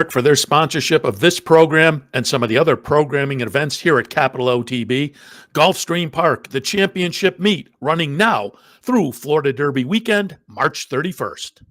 for their sponsorship of this program and some of the other programming and events here at Capital OTB. Gulfstream Park, the championship meet, running now through Florida Derby weekend, March 31st.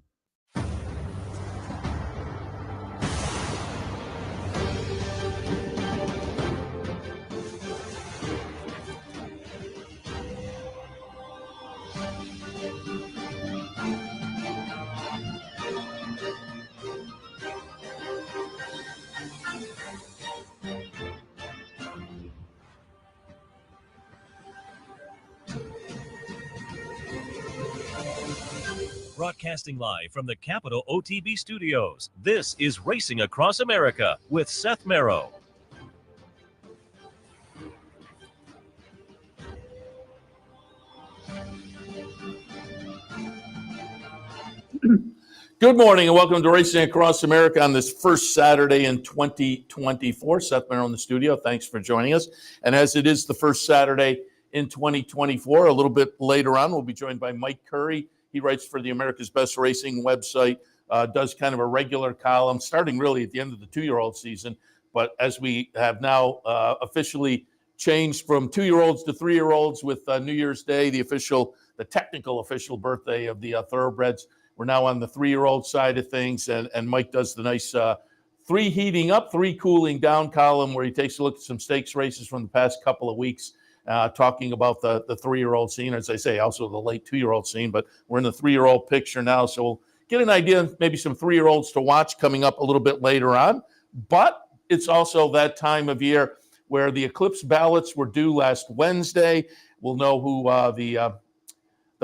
Broadcasting live from the Capital OTB studios, this is Racing Across America with Seth Merrow. Good morning and welcome to Racing Across America on this first Saturday in 2024. Seth Merrow in the studio. Thanks for joining us. And as it is the first Saturday in 2024, a little bit later on, we'll be joined by Mike Curry. He writes for the America's Best Racing website, does kind of a regular column, starting really at the end of the two-year-old season. But as we have now officially changed from two-year-olds to three-year-olds with New Year's Day, the technical official birthday of the thoroughbreds, we're now on the three-year-old side of things. And Mike does the nice three heating up, three cooling down column where he takes a look at some stakes races from the past couple of weeks. Talking about the three-year-old scene, as I say, also the late two-year-old scene, but we're in the three-year-old picture now, so we'll get an idea of maybe some three-year-olds to watch coming up a little bit later on. But it's also that time of year where the Eclipse Ballots were due last Wednesday. We'll know who the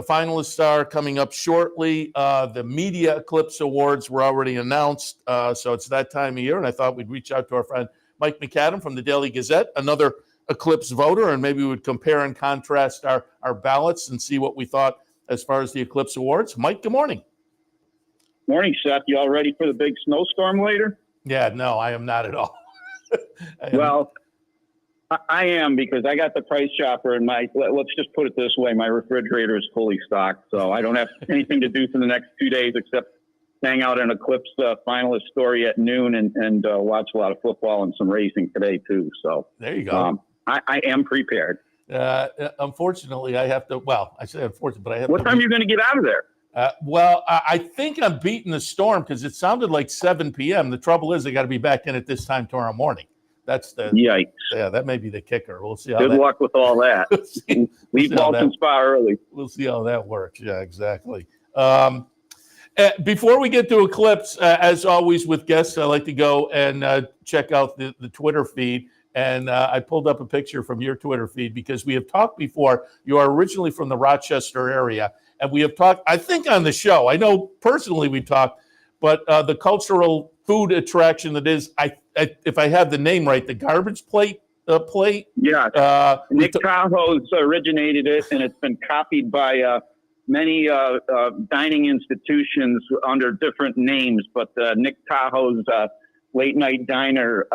finalists are coming up shortly. The Media Eclipse Awards were already announced, so it's that time of year, and I thought we'd reach out to our friend Mike MacAdam from the Daily Gazette, another Eclipse voter, and maybe we would compare and contrast our ballots and see what we thought as far as the Eclipse Awards. Mike, good morning. Morning, Seth. You all ready for the big snowstorm later? Yeah, no, I am not at all. Well, I am, because I got the Price Chopper, and let's just put it this way, my refrigerator is fully stocked, so I don't have anything to do for the next 2 days except hang out in Eclipse finalist story at noon and watch a lot of football and some racing today too. So there you go. I am prepared. Unfortunately, I have to. Well, I say unfortunately, but I have. What time are you going to get out of there? I think I'm beating the storm because it sounded like 7 p.m. The trouble is, I got to be back in at this time tomorrow morning. That's the yikes. Yeah, that may be the kicker. We'll see how. Good luck with all that. Leave Walton Spa early. We'll see how that works. Yeah, exactly. Before we get to Eclipse, as always with guests, I like to go and check out the Twitter feed. And I pulled up a picture from your Twitter feed because we have talked before. You are originally from the Rochester area. And we have talked, I think, on the show. I know personally we talked, but the cultural food attraction that is, if I have the name right, the garbage plate. Yeah. Nick Tahoe's originated it, and it's been copied by many dining institutions under different names, but Nick Tahoe's late night diner.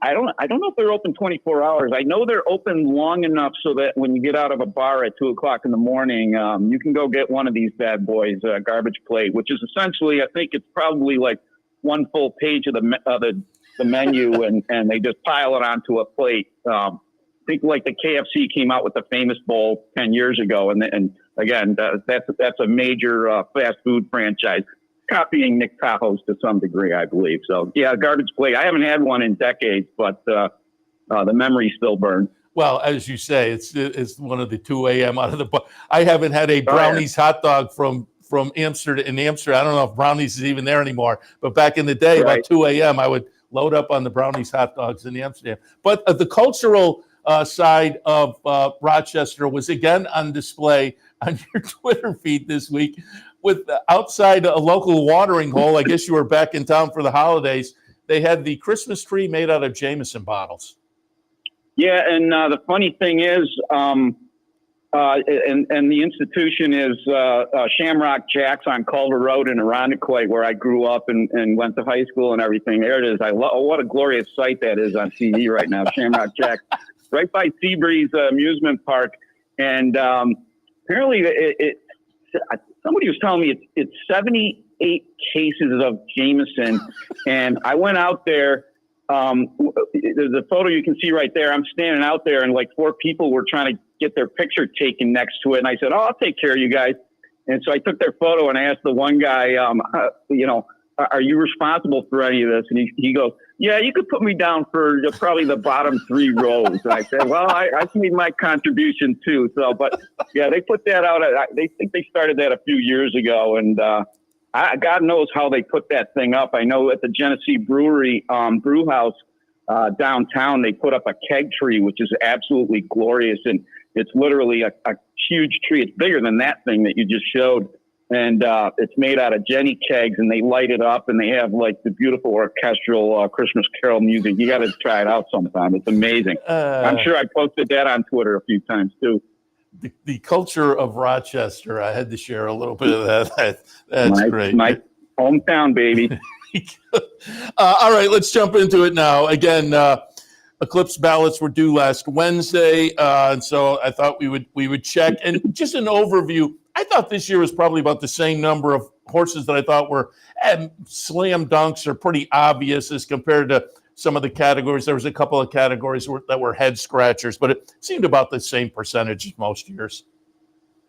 I don't know if they're open 24 hours. I know they're open long enough so that when you get out of a bar at 2:00 in the morning, you can go get one of these bad boys, garbage plate, which is essentially, I think it's probably like one full page of the menu, and they just pile it onto a plate. I think like the KFC came out with the famous bowl 10 years ago. And again, that's a major fast food franchise, copying Nick Tahoe's to some degree, I believe. So yeah, garbage plate. I haven't had one in decades, but the memory still burns. Well, as you say, it's one of the 2 a.m. out of the bar. I haven't had a Brownies hot dog from Amsterdam in Amsterdam. I don't know if Brownies is even there anymore, but back in the day, about 2 a.m., I would load up on the Brownies hot dogs in Amsterdam. But the cultural side of Rochester was again on display on your Twitter feed this week with outside a local watering hole. I guess you were back in town for the holidays. They had the Christmas tree made out of Jameson bottles. Yeah, and the funny thing is, and the institution is Shamrock Jacks on Culver Road in Irondequoit, where I grew up and went to high school and everything. There it is. What a glorious sight that is on TV right now. Shamrock Jacks, right by Seabreeze Amusement Park, and apparently somebody was telling me it's 70 8 cases of Jameson. And I went out there. The photo you can see right there, I'm standing out there and like 4 people were trying to get their picture taken next to it. And I said, I'll take care of you guys. And so I took their photo and I asked the one guy, are you responsible for any of this? And he goes, yeah, you could put me down for probably the bottom 3 rows. And I said, well, I made my contribution too. So, but yeah, they put that out. They think they started that a few years ago. And God knows how they put that thing up. I know at the Genesee Brewery brew house downtown, they put up a keg tree, which is absolutely glorious. And it's literally a huge tree. It's bigger than that thing that you just showed. And it's made out of Jenny kegs, and they light it up, and they have like the beautiful orchestral Christmas Carol music. You got to try it out sometime. It's amazing. I'm sure I posted that on Twitter a few times too. The culture of Rochester, I had to share a little bit of that. That's great. My hometown, baby. All right, let's jump into it now. Again, Eclipse ballots were due last Wednesday, and so I thought we would check. And just an overview, I thought this year was probably about the same number of horses that I thought were slam dunks or pretty obvious as compared to some of the categories. There was a couple of categories that were head scratchers, but it seemed about the same percentage as most years.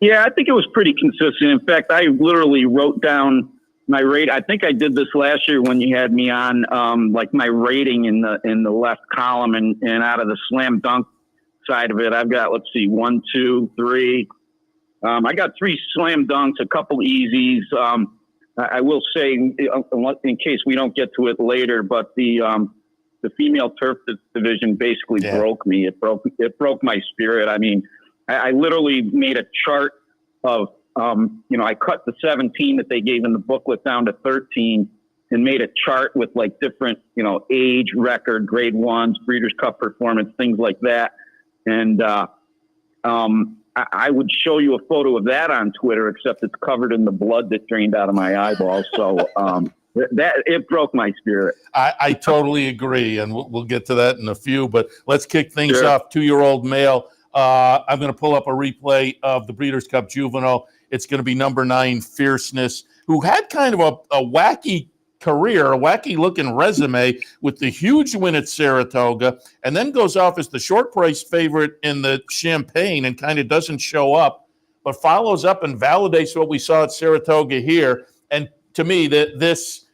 Yeah, I think it was pretty consistent. In fact, I literally wrote down my rate. I think I did this last year when you had me on, like my rating in the left column, and out of the slam dunk side of it, I've got, let's see, 1, 2, 3. I got 3 slam dunks, a couple easies. I will say, in case we don't get to it later, but the female turf division basically broke me. It broke my spirit. I mean, I literally made a chart of, I cut the 17 that they gave in the booklet down to 13 and made a chart with like different, age, record, grade 1s, Breeders' Cup performance, things like that. And I would show you a photo of that on Twitter, except it's covered in the blood that drained out of my eyeballs. So that it broke my spirit. I totally agree, and we'll get to that in a few. But let's kick things off. 2-year-old male. I'm going to pull up a replay of the Breeders' Cup Juvenile. It's going to be number 9, Fierceness, who had kind of a wacky career, a wacky-looking resume with the huge win at Saratoga, and then goes off as the short price favorite in the Champagne and kind of doesn't show up, but follows up and validates what we saw at Saratoga here. And to me, this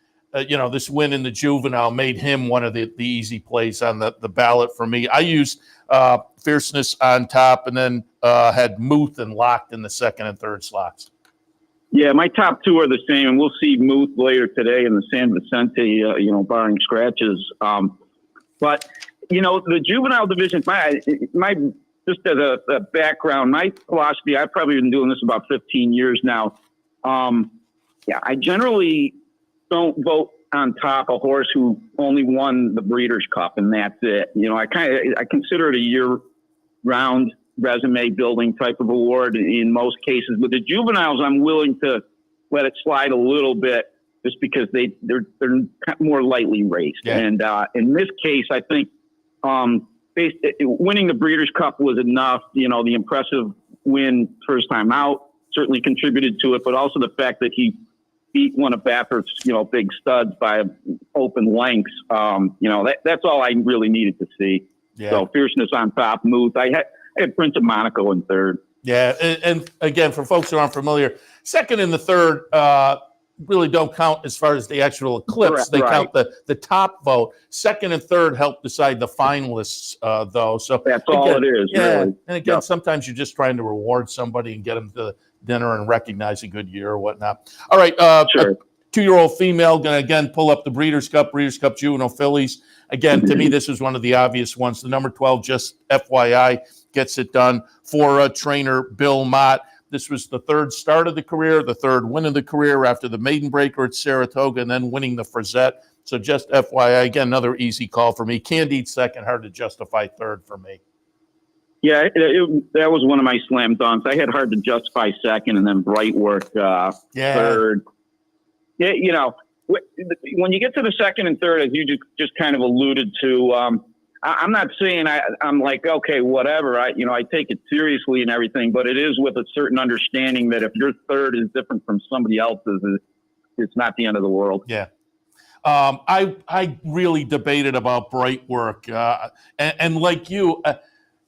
win in the Juvenile made him one of the easy plays on the ballot for me. I used Fierceness on top, and then had Muth and Locked in the second and third slots. Yeah, my top 2 are the same, and we'll see Muth later today in the San Vicente, barring scratches. But, the juvenile division, my just as a background, my philosophy, I've probably been doing this about 15 years now. I generally don't vote on top a horse who only won the Breeders' Cup, and that's it. I consider it a year-round resume building type of award in most cases. With the juveniles, I'm willing to let it slide a little bit just because they're more lightly raced. Yeah. And in this case, I think winning the Breeders' Cup was enough. The impressive win first time out certainly contributed to it, but also the fact that he beat one of Baffert's, big studs by open lengths. That's all I really needed to see. Yeah. So Fierceness on top, Muth. I had Prince of Monaco in third. Yeah, and again, for folks who aren't familiar, second and the third really don't count as far as the actual Eclipse. They count the top vote. Second and third help decide the finalists, though. So that's all it is. Yeah, really. And again, sometimes you're just trying to reward somebody and get them to dinner and recognize a good year or whatnot. All right, sure. 2-year-old female going to again pull up the Breeders' Cup Juvenile fillies. Again, to me, this is one of the obvious ones. The number 12, just FYI, gets it done for trainer Bill Mott. This was the third start of the career, the third win of the career after the maiden breaker at Saratoga, and then winning the Frazette. So just FYI, again, another easy call for me. Candide second, hard to justify third for me. Yeah, that was one of my slam dunks. I had hard to justify second, and then Bright Work third. Yeah, when you get to the second and third, as you just kind of alluded to, I'm not saying I'm like, okay, whatever. I take it seriously and everything, but it is with a certain understanding that if your third is different from somebody else's, it's not the end of the world. Yeah. I really debated about Bright Work, and like you,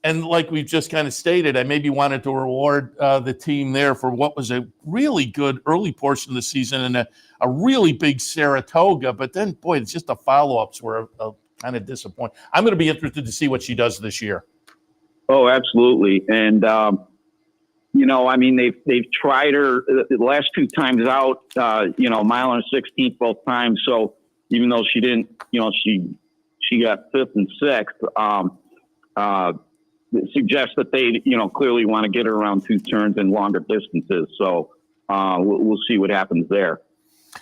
and like we've just kind of stated, I maybe wanted to reward the team there for what was a really good early portion of the season and a really big Saratoga. But then, boy, it's just the follow-ups were kind of disappointing. I'm going to be interested to see what she does this year. Oh, absolutely. And, I mean, they've tried her the last 2 times out, mile and a 16th both times. So even though she didn't, she got 5th and 6th, it suggests that they, clearly want to get her around 2 turns and longer distances. So we'll see what happens there.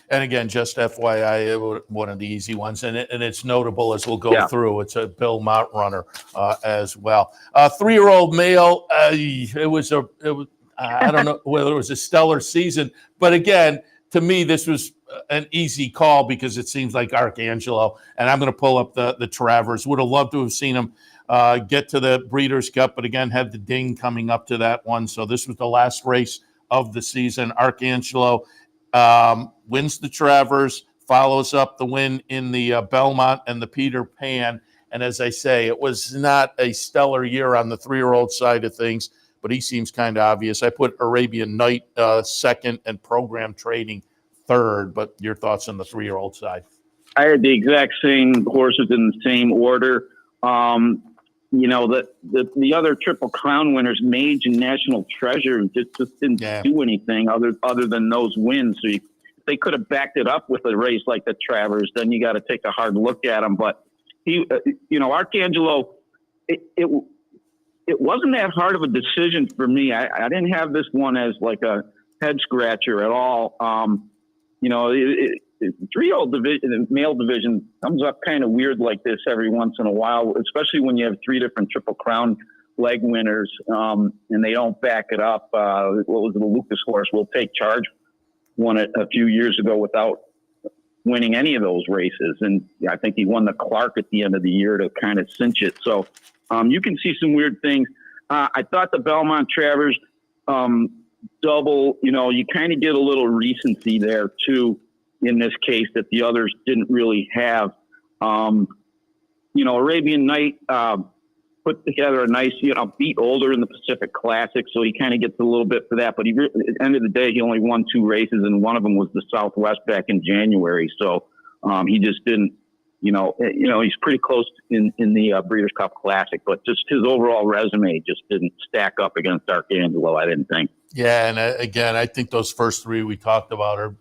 And again, just FYI, one of the easy ones, and it's notable as we'll go through. It's a Bill Mott runner as well. 3-year-old male. It was I don't know whether it was a stellar season, but again, to me, this was an easy call because it seems like Arcangelo. And I'm going to pull up the Travers. Would have loved to have seen him get to the Breeders' Cup, but again, had the ding coming up to that one. So this was the last race of the season. Arcangelo wins the Travers, follows up the win in the Belmont and the Peter Pan. And as I say, it was not a stellar year on the 3-year-old side of things, but he seems kind of obvious. I put Arabian Night second and Program Trading third, but your thoughts on the 3-year-old side? I had the exact same horses in the same order. The other Triple Crown winners, Mage and National Treasure, just didn't do anything other than those wins. So they could have backed it up with a race like the Travers. Then you got to take a hard look at him. But he, Arcangelo, it wasn't that hard of a decision for me. I didn't have this one as like a head scratcher at all. The 3-year-old division, the male division, comes up kind of weird like this every once in a while, especially when you have 3 different Triple Crown leg winners, and they don't back it up. What was the Lucas horse? Will Take Charge won it a few years ago without winning any of those races, and I think he won the Clark at the end of the year to kind of cinch it. So you can see some weird things. I thought the Belmont Travers double, you kind of get a little recency there too, in this case, that the others didn't really have. Arabian Night put together a nice, beat Older in the Pacific Classic, so he kind of gets a little bit for that. But at the end of the day, he only won 2 races, and one of them was the Southwest back in January. So he just didn't, he's pretty close in the Breeders' Cup Classic, but just his overall resume just didn't stack up against Arcangelo, I didn't think. Yeah, and again, I think those first 3 we talked about are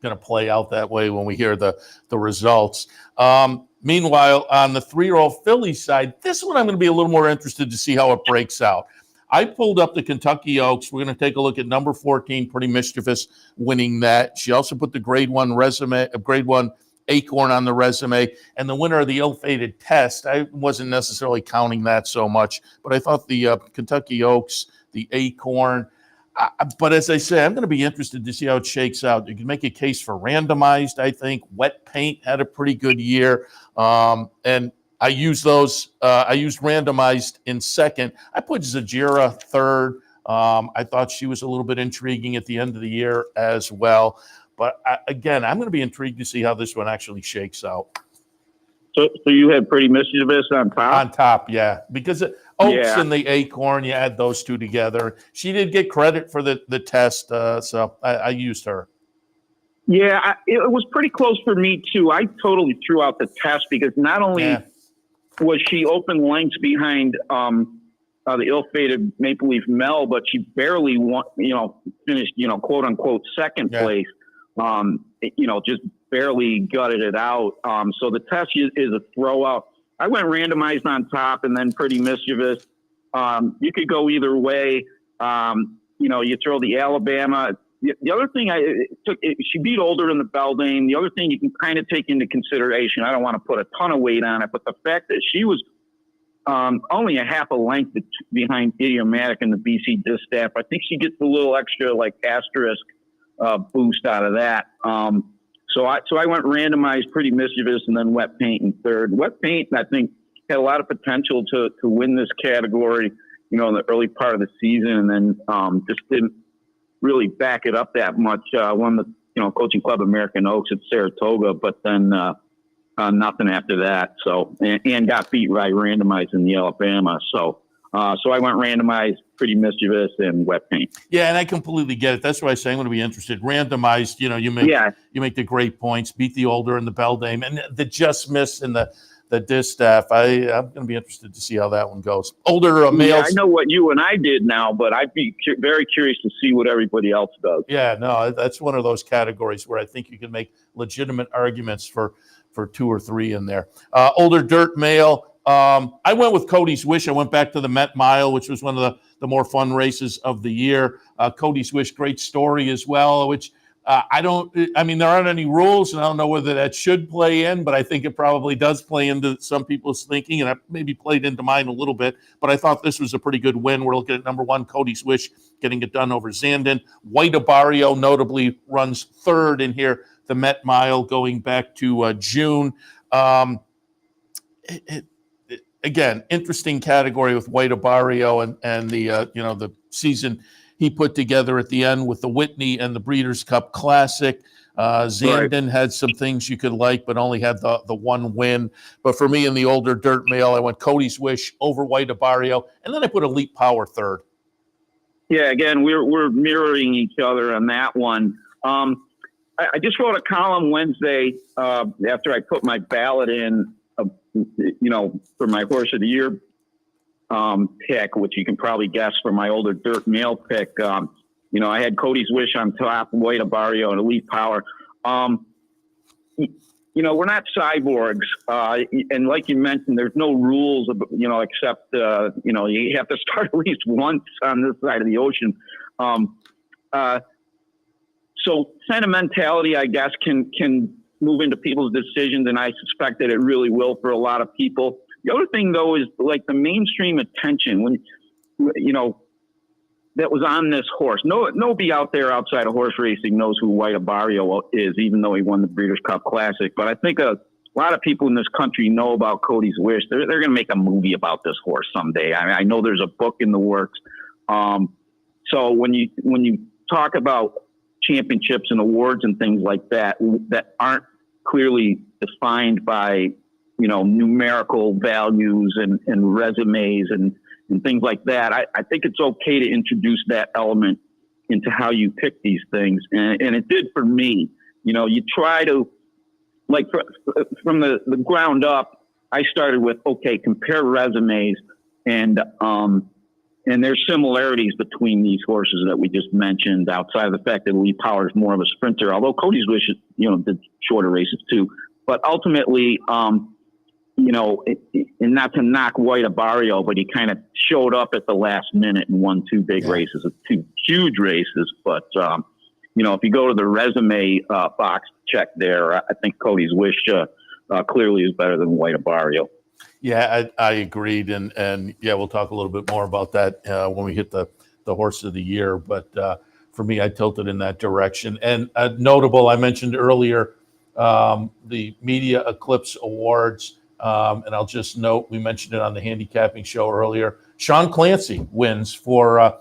going to play out that way when we hear the results. Meanwhile, on the 3-year-old filly side, this one I'm going to be a little more interested to see how it breaks out. I pulled up the Kentucky Oaks. We're going to take a look at number 14, Pretty Mischievous, winning that. She also put the Grade 1 Acorn on the resume, and the winner of the Ill-Fated Test. I wasn't necessarily counting that so much, but I thought the Kentucky Oaks, the Acorn. But as I say, I'm going to be interested to see how it shakes out. You can make a case for Randomized, I think. Wet Paint had a pretty good year. And I used those. I used Randomized in second. I put Zajira third. I thought she was a little bit intriguing at the end of the year as well. But again, I'm going to be intrigued to see how this one actually shakes out. So you had Pretty Mischievous on top? On top, yeah. Because Oaks and the Acorn, you add those 2 together. She did get credit for the test, so I used her. Yeah, it was pretty close for me, too. I totally threw out the test because not only was she open lengths behind the ill-fated Maple Leaf Mel, but she barely won, finished, quote-unquote second place. Just barely gutted it out. So the test is a throw-out. I went Randomized on top and then Pretty Mischievous. You could go either way. You throw the Alabama. The other thing she beat Older in the Beldame. The other thing you can kind of take into consideration, I don't want to put a ton of weight on it, but the fact that she was only a half a length behind Idiomatic in the BC Distaff. I think she gets a little extra asterisk boost out of that. So I went Randomized, Pretty Mischievous, and then Wet Paint in third. Wet Paint, I think, had a lot of potential to win this category, in the early part of the season, and then just didn't really back it up that much. Won the Coaching Club American Oaks at Saratoga, but then nothing after that. So, and got beat right randomized in the Alabama. So I went randomized, pretty mischievous, and wet paint. Yeah, and I completely get it. That's why I say I'm going to be interested. Randomized, you make the great points, beat the older and the Beldame, and the just miss in the distaff. I'm going to be interested to see how that one goes. Older males. Yeah, I know what you and I did now, but I'd be very curious to see what everybody else does. Yeah, no, that's one of those categories where I think you can make legitimate arguments for 2 or 3 in there. Older dirt male. I went with Cody's Wish. I went back to the Met Mile, which was one of the more fun races of the year. Cody's Wish, great story as well, which there aren't any rules, and I don't know whether that should play in, but I think it probably does play into some people's thinking, and I maybe played into mine a little bit, but I thought this was a pretty good win. We're looking at number 1, Cody's Wish, getting it done over Zandon. White Abarrio notably runs 3rd in here, the Met Mile, going back to June. Again, interesting category with White Abarrio and the season he put together at the end with the Whitney and the Breeders' Cup Classic. Zandon had some things you could like, but only had the one win. But for me in the older dirt male, I went Cody's Wish over White Abarrio, and then I put Elite Power 3rd. Yeah, again, we're mirroring each other on that one. I just wrote a column Wednesday after I put my ballot in, for my horse of the year pick, which you can probably guess for my older dirt male pick. I had Cody's Wish on top, White Abarrio, and Elite Power. We're not cyborgs. And like you mentioned, there's no rules, except, you have to start at least once on this side of the ocean. So sentimentality, I guess, can move into people's decisions, and I suspect that it really will for a lot of people. The other thing, though, is like the mainstream attention when, that was on this horse. Nobody out there outside of horse racing knows who White Abarrio is, even though he won the Breeders' Cup Classic. But I think a lot of people in this country know about Cody's Wish. They're going to make a movie about this horse someday. I know there's a book in the works. So when you talk about championships and awards and things like that aren't clearly defined by, numerical values and resumes and things like that, I think it's okay to introduce that element into how you pick these things. And it did for me. You try to, like, from the ground up, I started with, okay, compare resumes and there's similarities between these horses that we just mentioned, outside of the fact that Elite Power is more of a sprinter, although Cody's Wish, did shorter races too. But ultimately, and not to knock White Abarrio, but he kind of showed up at the last minute and won 2 big races, 2 huge races. But, if you go to the resume box check there, I think Cody's Wish clearly is better than White Abarrio. Yeah, I agreed. And yeah, we'll talk a little bit more about that when we hit the horse of the year. But for me, I tilted in that direction. And notable, I mentioned earlier, the Media Eclipse Awards. And I'll just note, we mentioned it on the handicapping show earlier. Sean Clancy wins for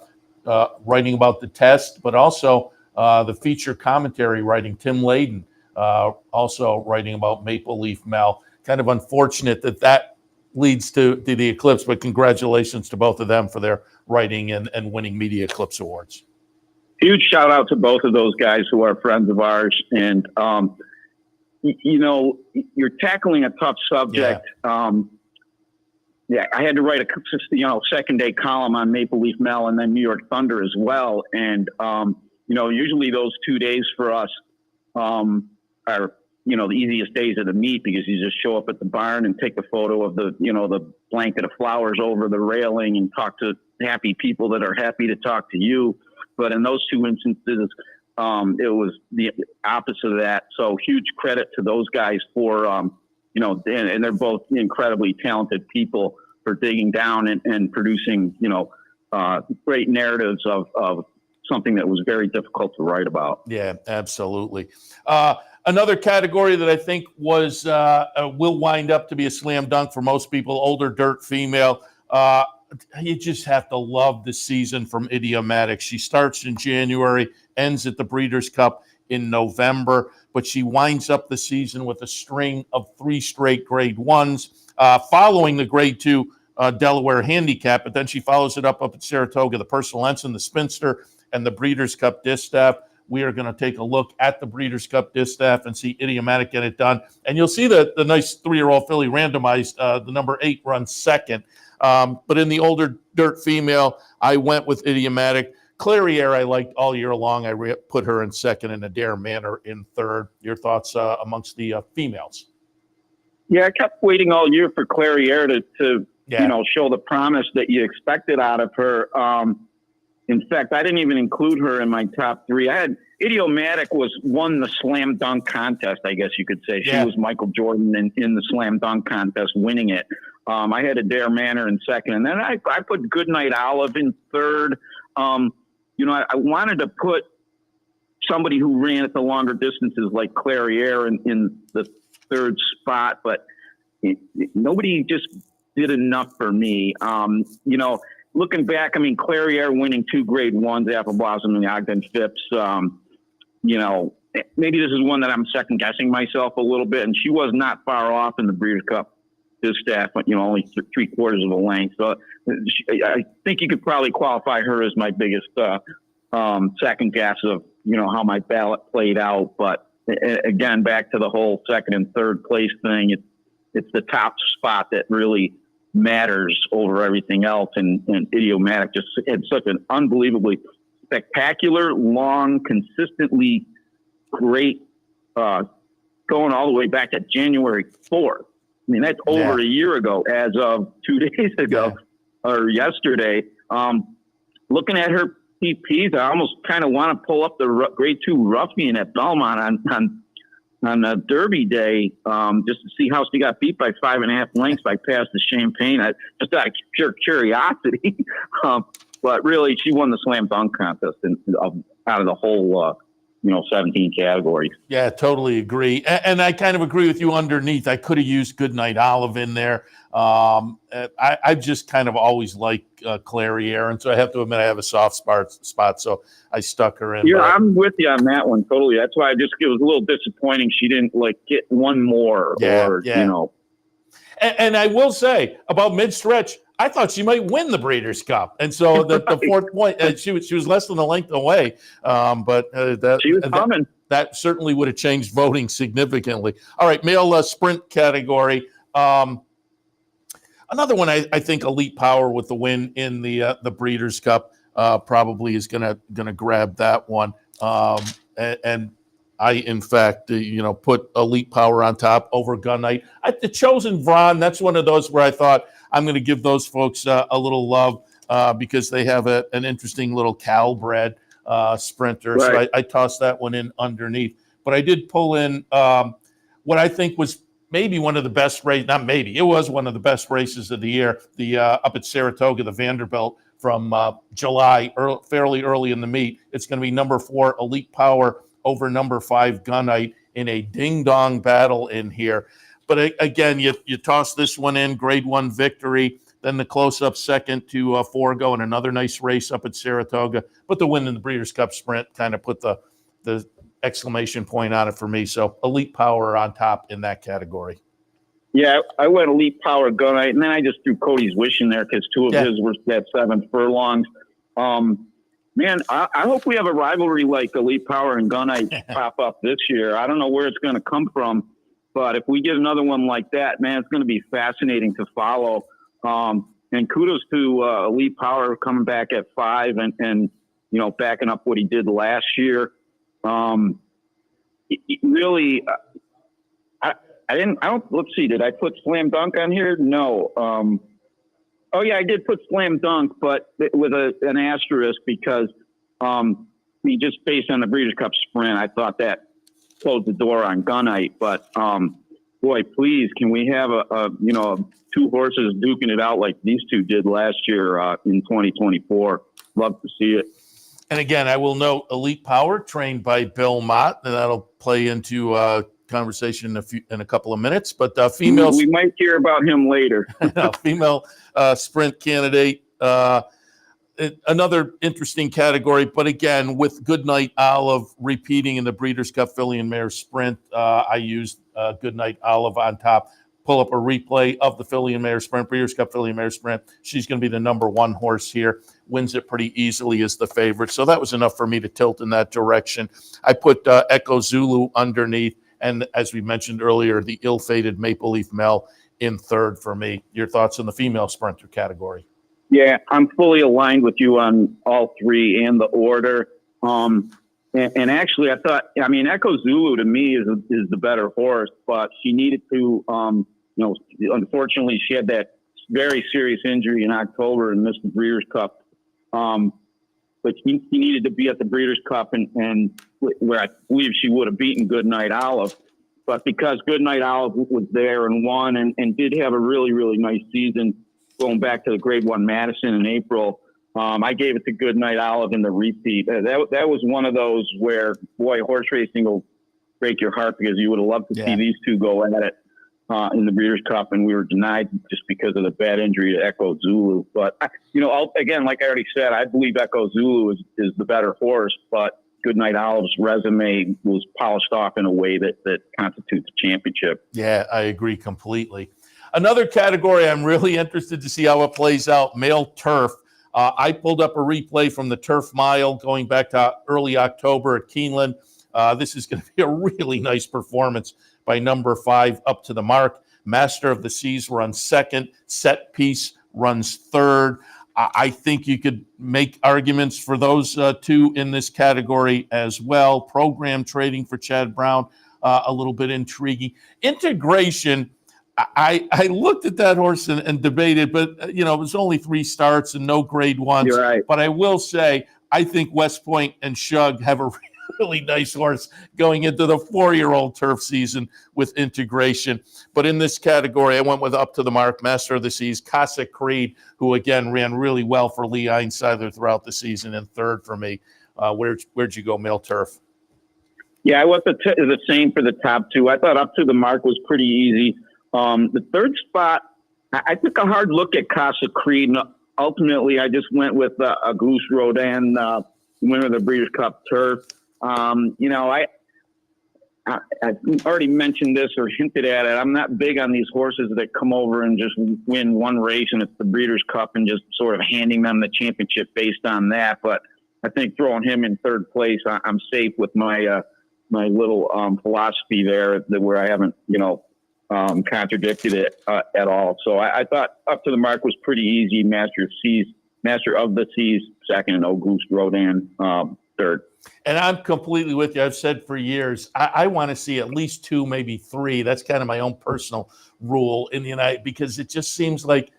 writing about the test, but also the feature commentary writing. Tim Layden also writing about Maple Leaf Mel. Kind of unfortunate that leads to the Eclipse, but congratulations to both of them for their writing and winning Media Eclipse Awards. Huge shout out to both of those guys who are friends of ours. And, you're tackling a tough subject. Yeah. I had to write a second day column on Maple Leaf Mel and then New York Thunder as well. And, usually those 2 days for us are, the easiest days of the meet, because you just show up at the barn and take a photo of the blanket of flowers over the railing and talk to happy people that are happy to talk to you. But in those 2 instances, it was the opposite of that. So huge credit to those guys for, and they're both incredibly talented people for digging down and producing, great narratives of something that was very difficult to write about. Yeah, absolutely. Another category that I think will wind up to be a slam dunk for most people, older dirt female. You just have to love the season from Idiomatic. She starts in January, ends at the Breeders' Cup in November, but she winds up the season with a string of 3 straight grade 1s, following the grade 2 Delaware handicap, but then she follows it up at Saratoga, the Personal Ensign, the Spinster, and the Breeders' Cup Distaff. We are going to take a look at the Breeders' Cup Distaff and see Idiomatic get it done. And you'll see that the nice 3-year-old filly randomized, the number 8 runs second. But in the older dirt female, I went with Idiomatic. Clairiere I liked all year long. I put her in second and Adair Manor in third. Your thoughts amongst the females? Yeah, I kept waiting all year for Clairiere to show the promise that you expected out of her. In fact, I didn't even include her in my top 3. I had Idiomatic won the slam dunk contest, I guess you could say. She was Michael Jordan in the slam dunk contest, winning it. I had Adair Manor in second, and then I put Goodnight Olive in third. I wanted to put somebody who ran at the longer distances like Clairiere in the third spot, but nobody just did enough for me. Looking back, I mean, Clairiere winning 2 grade 1s, Apple Blossom and Ogden Phipps, maybe this is one that I'm second guessing myself a little bit, and she was not far off in the Breeders' Cup Distaff, only 3/4 of a length. So I think you could probably qualify her as my biggest second guess of, how my ballot played out. But again, back to the whole second and third place thing, it's the top spot that really matters over everything else. And Idiomatic just had such an unbelievably spectacular, long, consistently great, going all the way back to January 4th. I mean, that's over a year ago as of 2 days ago or yesterday. Looking at her PPs, I almost kind of want to pull up the grade 2 Ruffian at Belmont on Derby Day, just to see how she got beat by 5.5 lengths by Past the Champagne. Just out of pure curiosity. But really, she won the slam dunk contest out of the whole, 17 categories. Yeah, totally agree. And I kind of agree with you underneath. I could have used Goodnight Olive in there. I just kind of always liked Clairiere, and so I have to admit I have a soft spot, so I stuck her in. Yeah, I'm with you on that one, totally. That's why it was a little disappointing she didn't get one more. And I will say, about mid-stretch, I thought she might win the Breeders' Cup, and so the fourth point, she was less than a length away, but she was coming. That certainly would have changed voting significantly. All right, male sprint category. Another one, I think Elite Power with the win in the Breeders' Cup probably is gonna grab that one. And I, in fact, put Elite Power on top over Gun Night. The Chosen Vron, that's one of those where I thought I'm going to give those folks a little love because they have an interesting little Cal-bred sprinter. Right. So I tossed that one in underneath. But I did pull in what I think was maybe one of the best races. Not maybe. It was one of the best races of the year. The up at Saratoga, the Vanderbilt from July, fairly early in the meet. It's going to be number 4, Elite Power, over number 5 Gunite in a ding-dong battle in here. But again, you toss this one in, grade 1 victory, then the close-up second to Forgo, and another nice race up at Saratoga. But the win in the Breeders' Cup Sprint kind of put the exclamation point on it for me. So Elite Power on top in that category. Yeah, I went Elite Power Gunite, and then I just threw Cody's Wish in there because 2 of his were at 7 furlongs. Man, I hope we have a rivalry like Elite Power and Gunite pop up this year. I don't know where it's going to come from, but if we get another one like that, man, it's going to be fascinating to follow. And kudos to Elite Power coming back at 5 and backing up what he did last year. Really, let's see, did I put Slam Dunk on here? No. Oh yeah, I did put Slam Dunk, but with an asterisk because just based on the Breeders' Cup Sprint, I thought that closed the door on Gunite. But boy, please, can we have a 2 horses duking it out like these 2 did last year in 2024? Love to see it. And again, I will note Elite Power trained by Bill Mott, and that'll play into conversation in a couple of minutes. But females, we might hear about him later. Female sprint candidate another interesting category, but again, with Goodnight Olive repeating in the Breeders' Cup Filly and Mare Sprint, I used Goodnight Olive on top. Pull up a replay of the Filly and Mare Sprint, Breeders' Cup Filly and Mare Sprint. She's going to be the number one horse here. Wins it pretty easily as the favorite. So that was enough for me to tilt in that direction. I put Echo Zulu underneath, and as we mentioned earlier, the ill-fated Maple Leaf Mel in third for me. Your thoughts on the female sprinter category? Yeah, I'm fully aligned with you on all three and the order. And actually, Echo Zulu to me is the better horse, but she needed to, unfortunately, she had that very serious injury in October and missed the Breeders' Cup. But she needed to be at the Breeders' Cup, and where I believe she would have beaten Goodnight Olive. But because Goodnight Olive was there and won and did have a really, really nice season, going back to the Grade 1 Madison in April, I gave it to Goodnight Olive in the repeat. That was one of those where, boy, horse racing will break your heart because you would have loved to see these two go at it in the Breeders' Cup, and we were denied just because of the bad injury to Echo Zulu. But, again, like I already said, I believe Echo Zulu is the better horse, but Goodnight Olive's resume was polished off in a way that constitutes a championship. Yeah, I agree completely. Another category I'm really interested to see how it plays out, male turf. I pulled up a replay from the Turf Mile going back to early October at Keeneland. This is going to be a really nice performance by number 5, Up to the Mark. Master of the Seas runs second. Set Piece runs third. I think you could make arguments for those two in this category as well. Program trading for Chad Brown, a little bit intriguing. Integration, I looked at that horse and debated, but, it was only 3 starts and no Grade 1s. You're right. But I will say, I think West Point and Shug have a really nice horse going into the 4-year-old turf season with Integration. But in this category, I went with Up to the Mark, Master of the Seas, Cossack Creed, who again ran really well for Lee Einsider throughout the season, and third for me. Where'd you go, male turf? Yeah, I was the same for the top two. I thought Up to the Mark was pretty easy. The third spot, I took a hard look at Cossack Creed. And ultimately, I just went with a Goose Rodan, winner of the Breeders' Cup Turf. I already mentioned this or hinted at it. I'm not big on these horses that come over and just win one race and it's the Breeders' Cup and just sort of handing them the championship based on that. But I think throwing him in third place, I'm safe with my my little philosophy there, where I haven't contradicted it at all. So I thought Up to the Mark was pretty easy. Master of the Seas second, and Goose Rodan third. And I'm completely with you. I've said for years, I want to see at least 2, maybe 3. That's kind of my own personal rule in the United, because it just seems like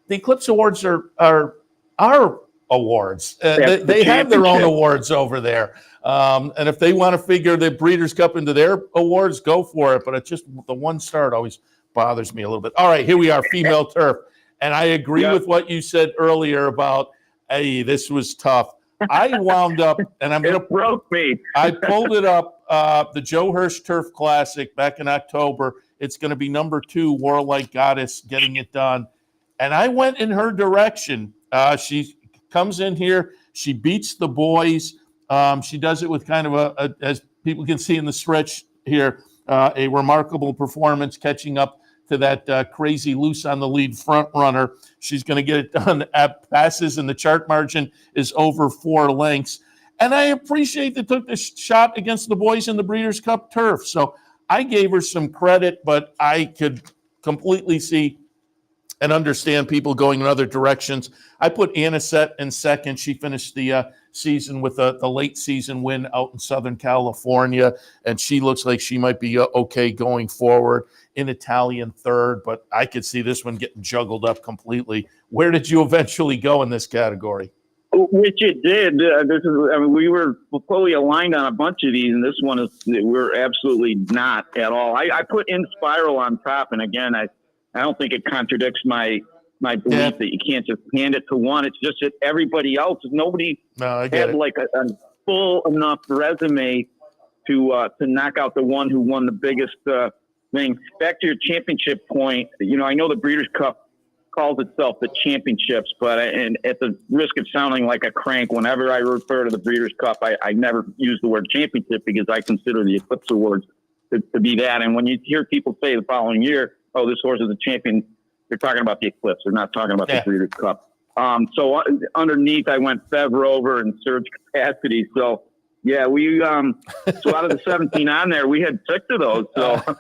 the Eclipse Awards are our awards. They have their own awards over there. And if they want to figure the Breeders' Cup into their awards, go for it. But it's just the one start always bothers me a little bit. All right, here we are, female turf. And I agree with what you said earlier about, hey, this was tough. I wound up, and It broke me. I pulled it up, the Joe Hirsch Turf Classic back in October. It's going to be number 2, Warlike Goddess, getting it done. And I went in her direction. She comes in here. She beats the boys. She does it with kind of as people can see in the stretch here, a remarkable performance, catching up to that crazy loose on the lead front runner. She's going to get it done at passes, and the chart margin is over 4 lengths. And I appreciate they took the shot against the boys in the Breeders' Cup Turf. So I gave her some credit, but I could completely see and understand people going in other directions. I put Anisette in second. She finished the season with the late season win out in Southern California, and she looks like she might be okay going forward. In Italian third, but I could see this one getting juggled up completely. Where did you eventually go in this category? Which it did. We were fully aligned on a bunch of these, and this one we're absolutely not at all. I put In Spiral on top, and again, I don't think it contradicts my belief that you can't just hand it to one. It's just that everybody else, nobody had like a full enough resume to knock out the one who won the biggest thing. Back to your championship point, I know the Breeders' Cup calls itself the championships, but and at the risk of sounding like a crank, whenever I refer to the Breeders' Cup, I never use the word championship because I consider the Eclipse Awards to be that. And when you hear people say the following year, oh, this horse is a champion, they're talking about the Eclipse. They're not talking about the Breeders' Cup. So underneath, I went Fev Rover and Surge Capacity. So, yeah, we so out of the 17 on there, we had 6 of those. So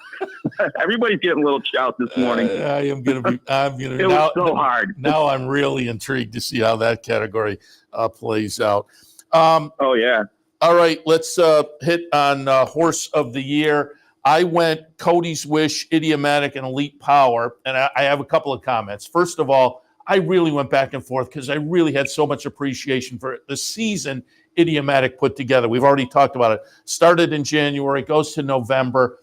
everybody's getting a little shout this morning. I'm gonna. It was so hard. Now I'm really intrigued to see how that category plays out. Oh yeah. All right, let's hit on Horse of the Year. I went Cody's Wish, Idiomatic, and Elite Power, and I have a couple of comments. First of all, I really went back and forth because I really had so much appreciation for the season Idiomatic put together. We've already talked about it. Started in January, goes to November,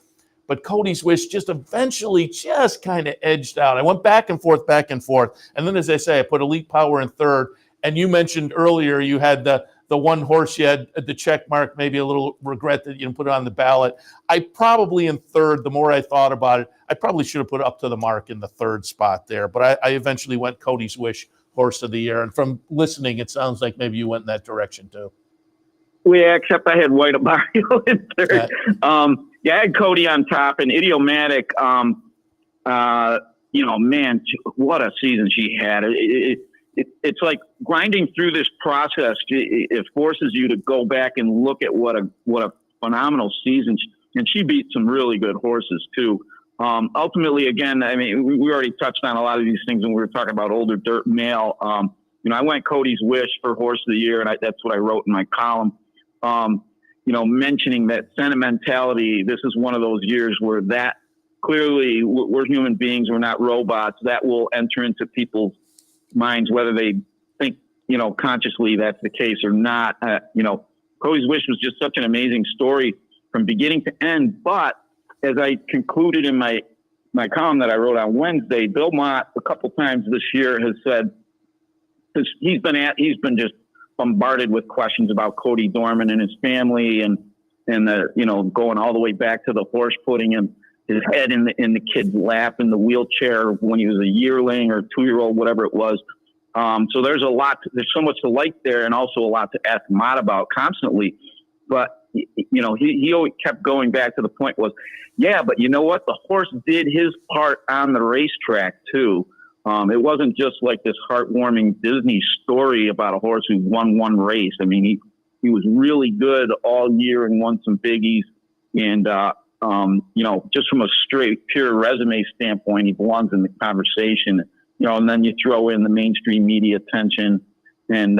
but Cody's Wish just eventually just kind of edged out. I went back and forth, and then, as I say, I put Elite Power in third. And you mentioned earlier you had the one horse you had the check mark, maybe a little regret that you didn't put it on the ballot. I probably in third, the more I thought about it, I probably should have put Up to the Mark in the third spot there. But I eventually went Cody's Wish, Horse of the Year. And from listening, it sounds like maybe you went in that direction too. Yeah, except I had White Abario in third. I had Cody on top and Idiomatic. Man, what a season she had. It's like grinding through this process. It forces you to go back and look at what a phenomenal season. And she beat some really good horses too. Ultimately, again, I mean, we already touched on a lot of these things when we were talking about older dirt mail. I went Cody's Wish for Horse of the Year, and that's what I wrote in my column. Mentioning that sentimentality. This is one of those years where that clearly we're human beings. We're not robots. That will enter into people's minds, whether they think, consciously that's the case or not. Cody's Wish was just such an amazing story from beginning to end. But as I concluded in my column that I wrote on Wednesday, Bill Mott a couple times this year has said, because he's been just bombarded with questions about Cody Dorman and his family and going all the way back to the horse putting his head in the kid's lap in the wheelchair when he was a yearling or 2-year-old, whatever it was. So there's so much to like there, and also a lot to ask Mott about constantly. But he always kept going back to the point was, yeah, but you know what? The horse did his part on the racetrack too. It wasn't just like this heartwarming Disney story about a horse who won one race. I mean, he was really good all year and won some biggies. And, just from a straight, pure resume standpoint, he belongs in the conversation, and then you throw in the mainstream media attention and,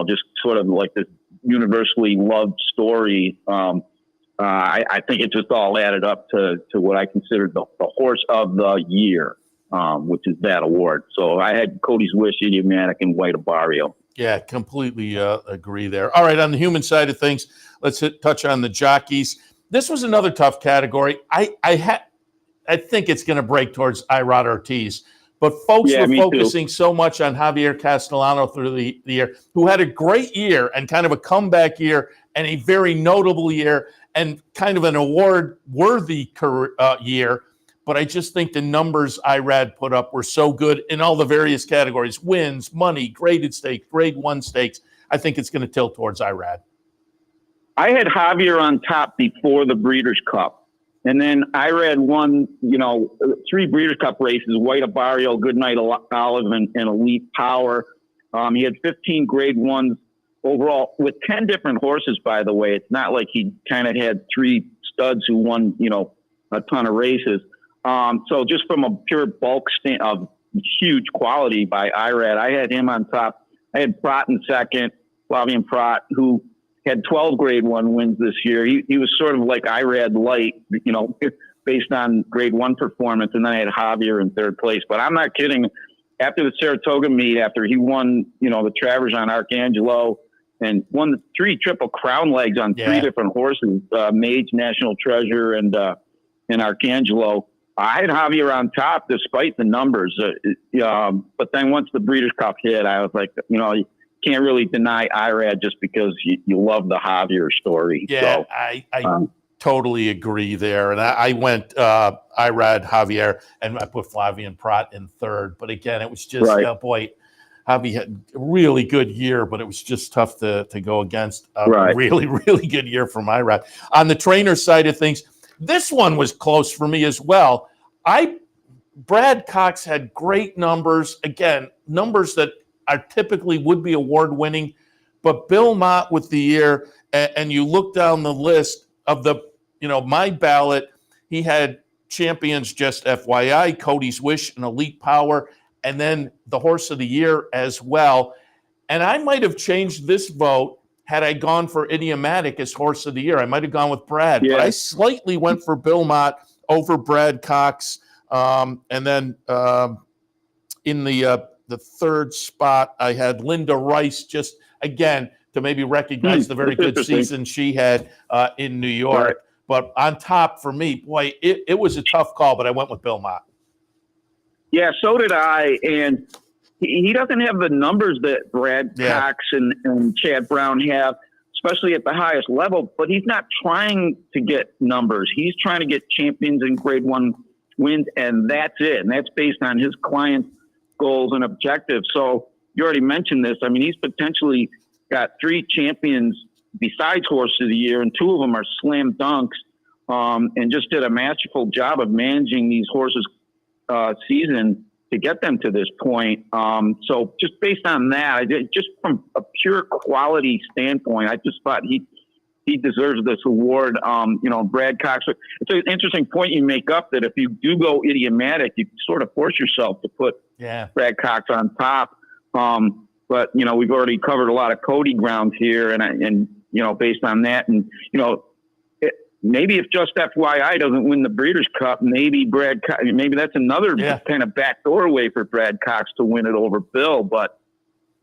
just sort of like this universally loved story. I think it just all added up to what I considered the horse of the year. Which is that award. So I had Cody's Wish, Idiomatic, and White Abario. Yeah, completely agree there. All right, on the human side of things, let's touch on the jockeys. This was another tough category. I think it's going to break towards Irod Ortiz, but folks were focusing so much on Javier Castellano through the year, who had a great year and kind of a comeback year and a very notable year and kind of an award-worthy year. But I just think the numbers Irad put up were so good in all the various categories: wins, money, graded stakes, grade 1 stakes. I think it's going to tilt towards Irad. I had Javier on top before the Breeders' Cup. And then Irad won, 3 Breeders' Cup races: White Abario, Goodnight Olive, and Elite Power. He had 15 grade 1s overall with 10 different horses, by the way. It's not like he kind of had 3 studs who won, a ton of races. So just from a pure bulk of huge quality by Irad, I had him on top. I had Prat in second, Flavien Prat, who had 12 grade 1 wins this year. He was sort of like Irad light, based on grade 1 performance. And then I had Javier in third place. But I'm not kidding. After the Saratoga meet, after he won, the Travers on Arcangelo and won the 3 Triple Crown legs on 3 different horses, Mage, National Treasure, and Arcangelo. I had Javier on top despite the numbers. But then once the Breeders' Cup hit, I was like, you can't really deny Irad just because you love the Javier story. Yeah, so, totally agree there. And I went, Irad, Javier, and I put Flavian Prat in third. But again, it was just, Right. Boy, Javi had a really good year, but it was just tough to go against a Right. really, really good year from Irad. On the trainer side of things, this one was close for me as well. Brad Cox had great numbers. Again, numbers that are typically would be award winning, but Bill Mott with the year, and you look down the list of my ballot, he had champions, just FYI, Cody's Wish and Elite Power, and then the horse of the year as well. And I might have changed this vote had I gone for Idiomatic as horse of the year. I might have gone with Brad, but I slightly went for Bill Mott over Brad Cox. And then in the third spot, I had Linda Rice, just again to maybe recognize the very good season she had in New York. Right. But on top for me, boy, it was a tough call, but I went with Bill Mott. Yeah, so did I. And he doesn't have the numbers that Brad Cox and Chad Brown have, especially at the highest level, but he's not trying to get numbers. He's trying to get champions in Grade 1 wins, and that's it. And that's based on his clients' goals and objectives. So you already mentioned this. I mean, he's potentially got 3 champions besides Horse of the Year, and 2 of them are slam dunks, and just did a masterful job of managing these horses' season to get them to this point. So just based on that, just from a pure quality standpoint, I just thought he deserves this award. Brad Cox, it's an interesting point you make up that if you do go Idiomatic, you sort of force yourself to put Brad Cox on top. But we've already covered a lot of Cody ground here, and based on that, and maybe if just FYI doesn't win the Breeders' Cup, maybe that's another kind of backdoor way for Brad Cox to win it over Bill. But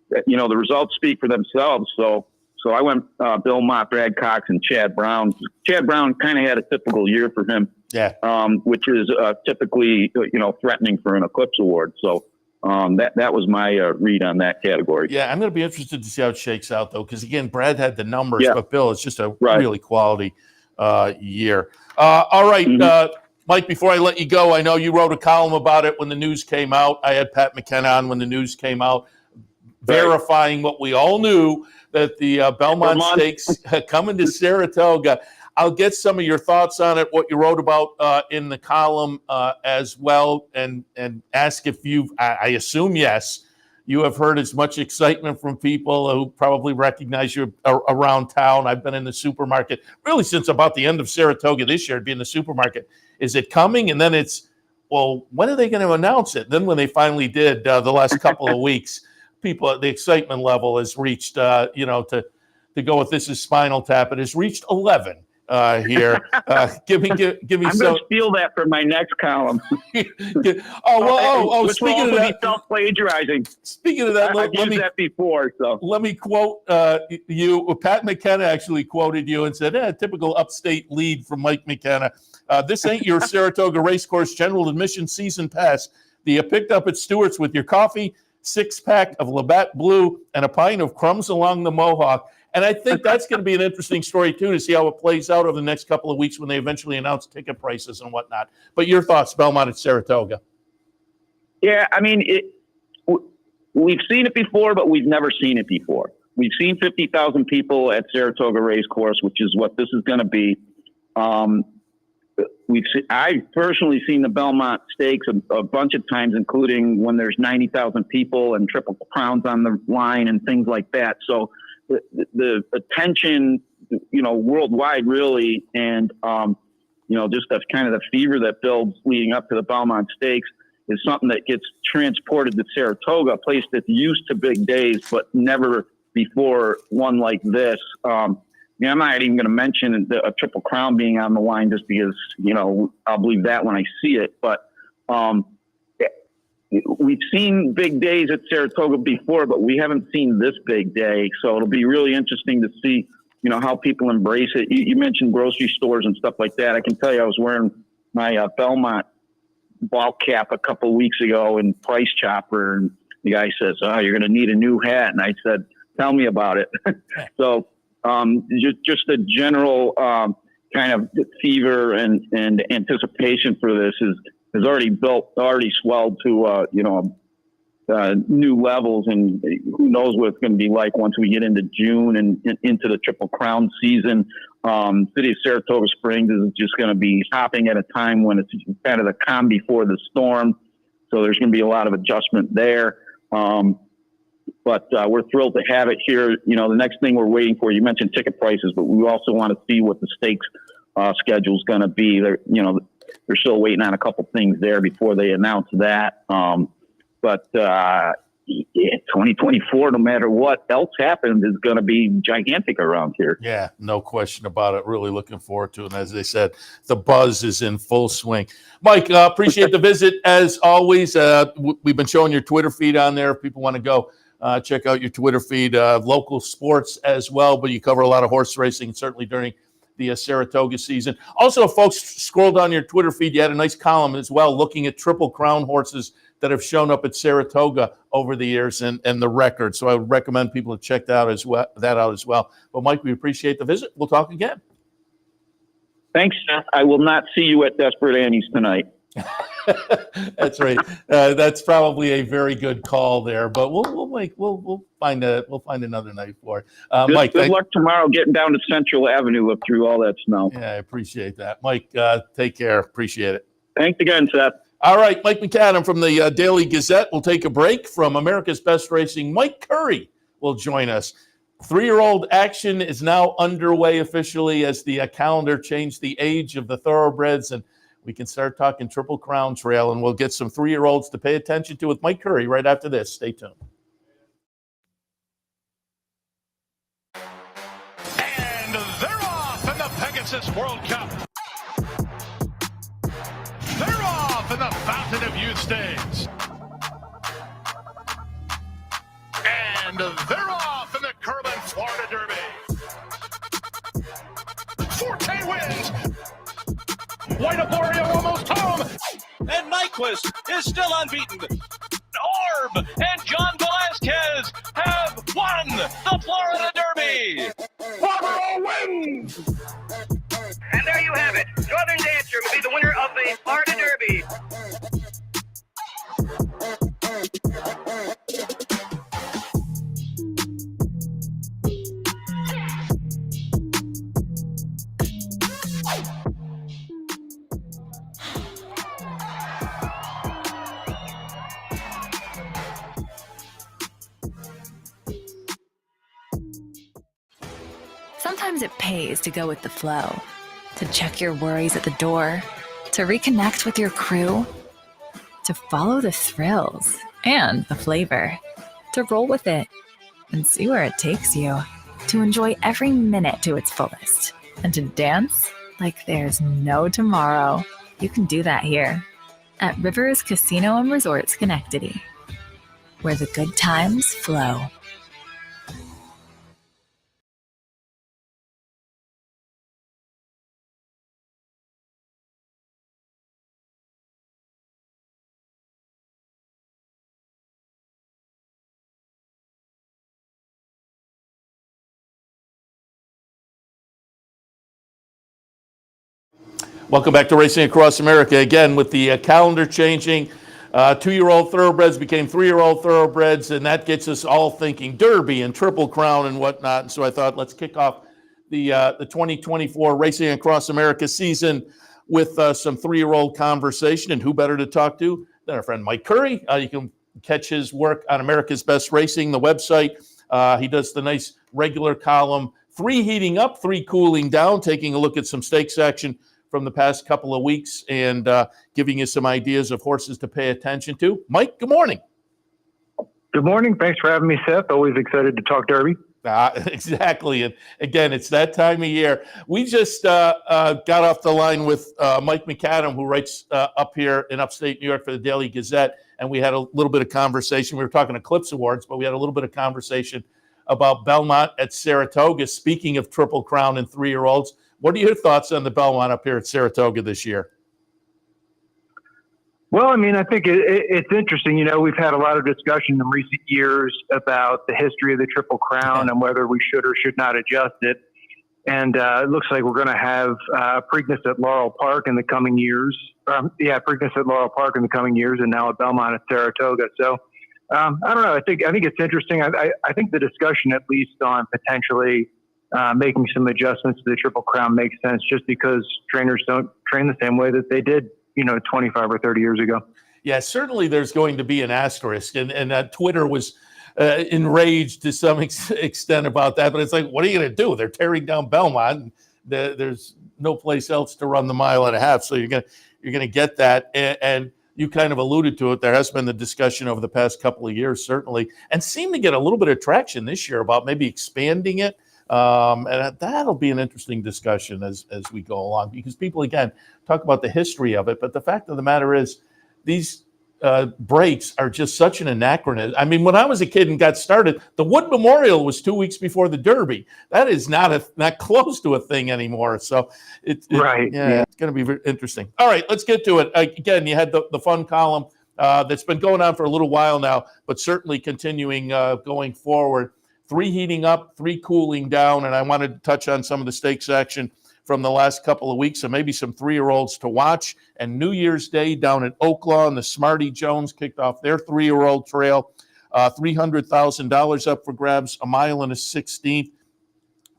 the results speak for themselves. So I went Bill Mott, Brad Cox, and Chad Brown. Chad Brown kind of had a typical year for him, which is typically threatening for an Eclipse Award. So that was my read on that category. Yeah, I'm going to be interested to see how it shakes out, though, because again, Brad had the numbers, but Bill is just a really quality year. All right, Mike, before I let you go, I know you wrote a column about it when the news came out. I had Pat McKenna on when the news came out, verifying what we all knew, that the Belmont Stakes coming to Saratoga. I'll get some of your thoughts on it, what you wrote about in the column as well, and ask if I assume yes, you have heard as much excitement from people who probably recognize you around town. I've been in the supermarket really since about the end of Saratoga this year. I'd be in the supermarket. Is it coming? And then it's, well, when are they going to announce it? Then when they finally did the last couple of weeks, the excitement level has reached, to go with This Is Spinal Tap, it has reached 11 here. Give me I'm some. I'm going to steal that for my next column. Which speaking of that, self-plagiarizing. Speaking of that, I've used that before. So let me quote you. Pat McKenna actually quoted you and said, typical upstate lead from Mike McKenna. This ain't your Saratoga Racecourse General Admission season pass that you picked up at Stewart's with your coffee, 6-pack of Labatt Blue, and a pint of Crumbs Along the Mohawk. And I think that's going to be an interesting story, too, to see how it plays out over the next couple of weeks when they eventually announce ticket prices and whatnot. But your thoughts, Belmont at Saratoga? Yeah, I mean, we've seen it before, but we've never seen it before. We've seen 50,000 people at Saratoga Racecourse, which is what this is going to be. I've personally seen the Belmont Stakes a bunch of times, including when there's 90,000 people and Triple Crowns on the line and things like that. So the attention, worldwide really, and, just that kind of the fever that builds leading up to the Belmont Stakes is something that gets transported to Saratoga, a place that's used to big days, but never before one like this. I'm not even going to mention a Triple Crown being on the line just because, I'll believe that when I see it. But we've seen big days at Saratoga before, but we haven't seen this big day. So it'll be really interesting to see, how people embrace it. You mentioned grocery stores and stuff like that. I can tell you I was wearing my Belmont ball cap a couple of weeks ago in Price Chopper, and the guy says, you're going to need a new hat. And I said, tell me about it. So just a general kind of fever and anticipation for this has already swelled to new levels, and who knows what it's going to be like once we get into June and into the Triple Crown season. City of Saratoga Springs is just going to be hopping at a time when it's kind of the calm before the storm. So there's going to be a lot of adjustment there. But we're thrilled to have it here. The next thing we're waiting for, you mentioned ticket prices, but we also want to see what the stakes schedule is going to be. They're still waiting on a couple things there before they announce that. But 2024, no matter what else happens, is going to be gigantic around here. Yeah, no question about it. Really looking forward to it. And as they said, the buzz is in full swing. Mike, appreciate the visit as always. We've been showing your Twitter feed on there. If people want to go check out your Twitter feed, local sports as well. But you cover a lot of horse racing, certainly during the Saratoga season. Also, if folks scroll down your Twitter feed, you had a nice column as well looking at Triple Crown horses that have shown up at Saratoga over the years and the record. So I would recommend people to check that out as well. But Mike, we appreciate the visit. We'll talk again. Thanks, Seth. I will not see you at Desperate Annie's tonight. That's right. That's probably a very good call there. But we'll find another night for it. Mike, good luck tomorrow getting down to Central Avenue up through all that snow. Yeah, I appreciate that, Mike. Take care. Appreciate it. Thanks again, Seth. All right, Mike MacAdam from the Daily Gazette. We'll take a break from America's Best Racing. Mike Curry will join us. 3-year-old action is now underway officially as the calendar changed the age of the thoroughbreds, and we can start talking Triple Crown Trail, and we'll get some 3-year-olds to pay attention to with Mike Curry right after this. Stay tuned. And they're off in the Pegasus World Cup. They're off in the Fountain of Youth Stakes. And they're off in the Curlin Florida Derby. Forte wins. White Aborio almost home. And Nyquist is still unbeaten. Orb and John Velasquez have won the Florida Derby. Barbaro wins. And there you have it. Northern Dancer will be the winner of the Florida Derby. Sometimes it pays to go with the flow, to check your worries at the door, to reconnect with your crew, to follow the thrills and the flavor, to roll with it and see where it takes you, to enjoy every minute to its fullest, and to dance like there's no tomorrow. You can do that here at Rivers Casino and Resort Schenectady, where the good times flow. Welcome back to Racing Across America. Again, with the calendar changing, 2-year-old thoroughbreds became 3-year-old thoroughbreds, and that gets us all thinking Derby and Triple Crown and whatnot. And so I thought, let's kick off the 2024 Racing Across America season with some 3-year-old conversation. And who better to talk to than our friend Mike Curry? You can catch his work on America's Best Racing, the website. He does the nice regular column, 3 heating up, 3 cooling down, taking a look at some stakes action from the past couple of weeks and giving you some ideas of horses to pay attention to. Mike, good morning. Good morning. Thanks for having me, Seth. Always excited to talk Derby. Exactly. And again, it's that time of year. We just got off the line with Mike MacAdam, who writes up here in upstate New York for the Daily Gazette. And we had a little bit of conversation. We were talking Eclipse Awards, but we had a little bit of conversation about Belmont at Saratoga. Speaking of Triple Crown and 3-year-olds, what are your thoughts on the Belmont up here at Saratoga this year? Well, I mean, I think it's interesting. You know, we've had a lot of discussion in recent years about the history of the Triple Crown and whether we should or should not adjust it. And it looks like we're going to have Preakness at Laurel Park in the coming years. Preakness at Laurel Park in the coming years, and now at Belmont at Saratoga. So I don't know. I think it's interesting. I think the discussion, at least on potentially making some adjustments to the Triple Crown, makes sense, just because trainers don't train the same way that they did, 25 or 30 years ago. Yeah, certainly there's going to be an asterisk, and Twitter was enraged to some extent about that. But it's like, what are you going to do? They're tearing down Belmont. And there's no place else to run the mile and a half, so you're gonna get that. And you kind of alluded to it. There has been the discussion over the past couple of years, certainly, and seemed to get a little bit of traction this year about maybe expanding it. And that'll be an interesting discussion as we go along, because people, again, talk about the history of it. But the fact of the matter is, these breaks are just such an anachronism. I mean, when I was a kid and got started, the Wood Memorial was 2 weeks before the Derby. That is not close to a thing anymore. So it's going to be very interesting. All right, let's get to it. Again, you had the fun column that's been going on for a little while now, but certainly continuing going forward. 3 heating up, 3 cooling down, and I wanted to touch on some of the stakes action from the last couple of weeks, and maybe some 3-year-olds to watch. And New Year's Day down at Oaklaw, and the Smarty Jones kicked off their 3-year-old trail. $300,000 up for grabs, a mile and a 16th.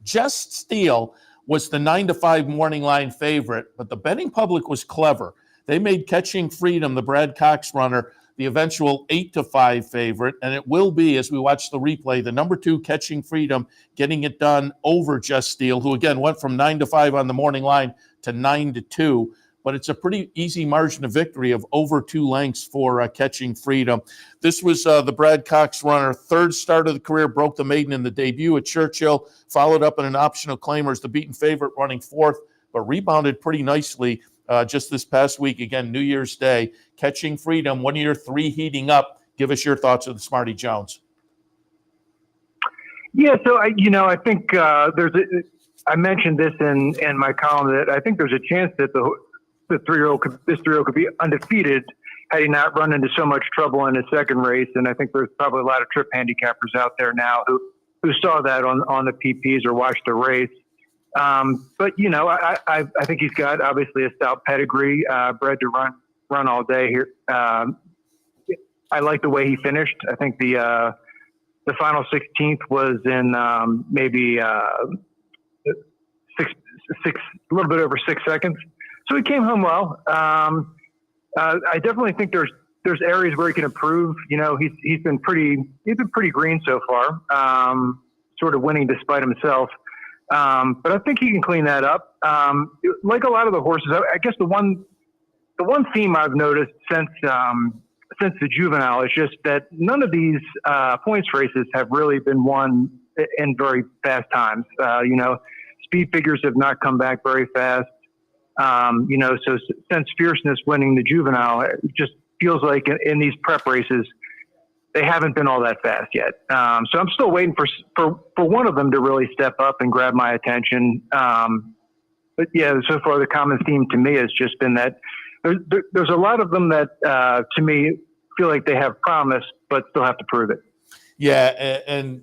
Just Steel was the 9-5 morning line favorite, but the betting public was clever. They made Catching Freedom, the Brad Cox runner, the eventual 8-5 favorite, and it will be, as we watch the replay, the number 2 Catching Freedom getting it done over Just Steel, who again went from 9-5 on the morning line to 9-2. But it's a pretty easy margin of victory of over 2 lengths for Catching Freedom. This was the Brad Cox runner, 3rd start of the career, broke the maiden in the debut at Churchill, followed up in an optional claimer as the beaten favorite, running 4th, but rebounded pretty nicely just this past week. Again, New Year's Day, Catching Freedom, 1 year, 3 heating up. Give us your thoughts of the Smarty Jones. Yeah, so I think I mentioned this in my column, that I think there's a chance that this 3-year-old could be undefeated had he not run into so much trouble in his second race. And I think there's probably a lot of trip handicappers out there now who saw that on the PPs or watched the race. But I think he's got obviously a stout pedigree, bred to run all day here. I like the way he finished. I think the final 16th was in maybe a little bit over 6 seconds. So he came home well. I definitely think there's areas where he can improve. He's been pretty green so far, sort of winning despite himself. But I think he can clean that up. Like a lot of the horses, I guess the one theme I've noticed since the juvenile is just that none of these points races have really been won in very fast times. Speed figures have not come back very fast. So since Fierceness winning the juvenile, it just feels like in these prep races, they haven't been all that fast yet. So I'm still waiting for one of them to really step up and grab my attention. But yeah, so far the common theme to me has just been that there's a lot of them that to me feel like they have promise, but still have to prove it. Yeah, and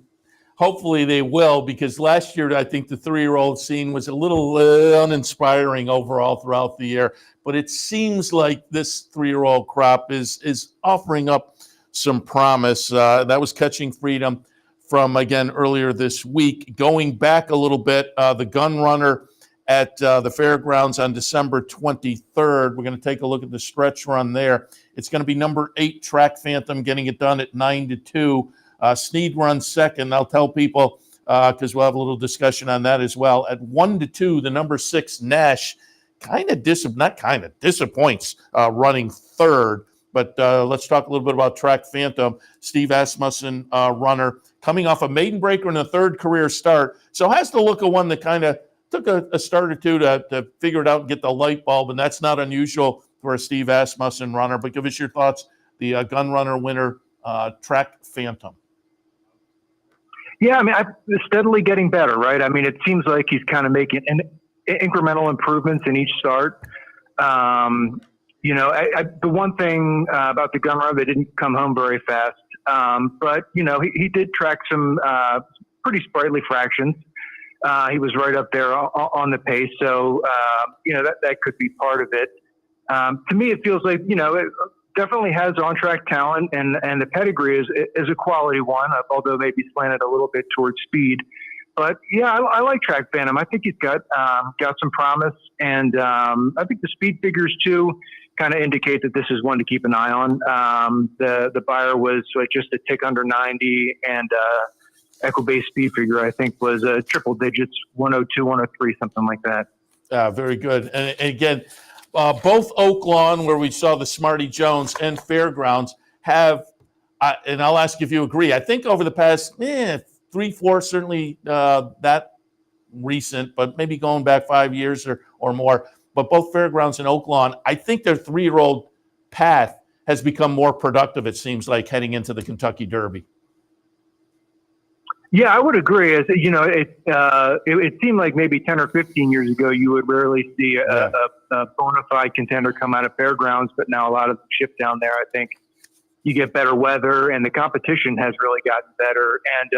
hopefully they will, because last year I think the 3-year-old scene was a little uninspiring overall throughout the year. But it seems like this 3-year-old crop is offering up some promise. That was Catching Freedom from, again, earlier this week. Going back a little bit, the Gun Runner at the Fairgrounds on December 23rd. We're going to take a look at the stretch run there. It's going to be number 8, Track Phantom, getting it done at 9-2. Sneed runs second. I'll tell people, because we'll have a little discussion on that as well. At 1-2, the number 6, Nash, disappoints running third. But let's talk a little bit about Track Phantom. Steve Asmussen, runner, coming off a maiden breaker in a 3rd career start. So has the look of one that kind of took a start or two to figure it out and get the light bulb, and that's not unusual for a Steve Asmussen runner. But give us your thoughts, the Gun Runner winner, Track Phantom. Yeah, I mean, steadily getting better, right? I mean, it seems like he's kind of making incremental improvements in each start. The one thing about the Gun Runner, they didn't come home very fast. But he did track some pretty sprightly fractions. He was right up there on the pace. So, that could be part of it. To me, it feels like, it definitely has on-track talent, and the pedigree is a quality one, although maybe slanted a little bit towards speed. But yeah, I like Track Phantom. I think he's got some promise, and I think the speed figures too kind of indicate that this is one to keep an eye on. The buyer was just a tick under 90, and Equibase speed figure I think was triple digits, 102, 103, something like that. Very good. And again, both Oaklawn, where we saw the Smarty Jones, and Fairgrounds have, and I'll ask if you agree, I think over the past 3-4, certainly that recent, but maybe going back 5 years or more, but both Fairgrounds and Oaklawn, I think their 3-year-old path has become more productive, it seems like, heading into the Kentucky Derby. Yeah, I would agree. As it seemed like maybe 10 or 15 years ago, you would rarely see a bona fide contender come out of Fairgrounds, but now a lot of them shift down there. I think you get better weather, and the competition has really gotten better. And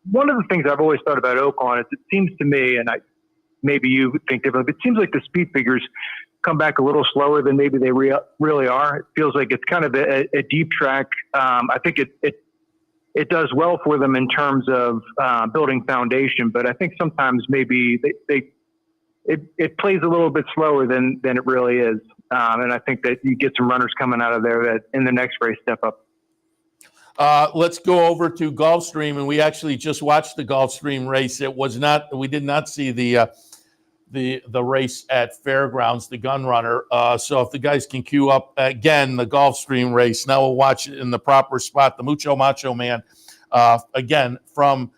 one of the things I've always thought about Oaklawn is it seems to me, and maybe you think differently, but it seems like the speed figures come back a little slower than maybe they really are. It feels like it's kind of a deep track. I think it does well for them in terms of building foundation, but I think sometimes maybe it plays a little bit slower than it really is. And I think that you get some runners coming out of there that in the next race step up. Let's go over to Gulfstream, and we actually just watched the Gulfstream race. We did not see the race at Fairgrounds, the Gun Runner. So if the guys can cue up again the Gulfstream race, now we'll watch it in the proper spot. The Mucho Macho Man, again from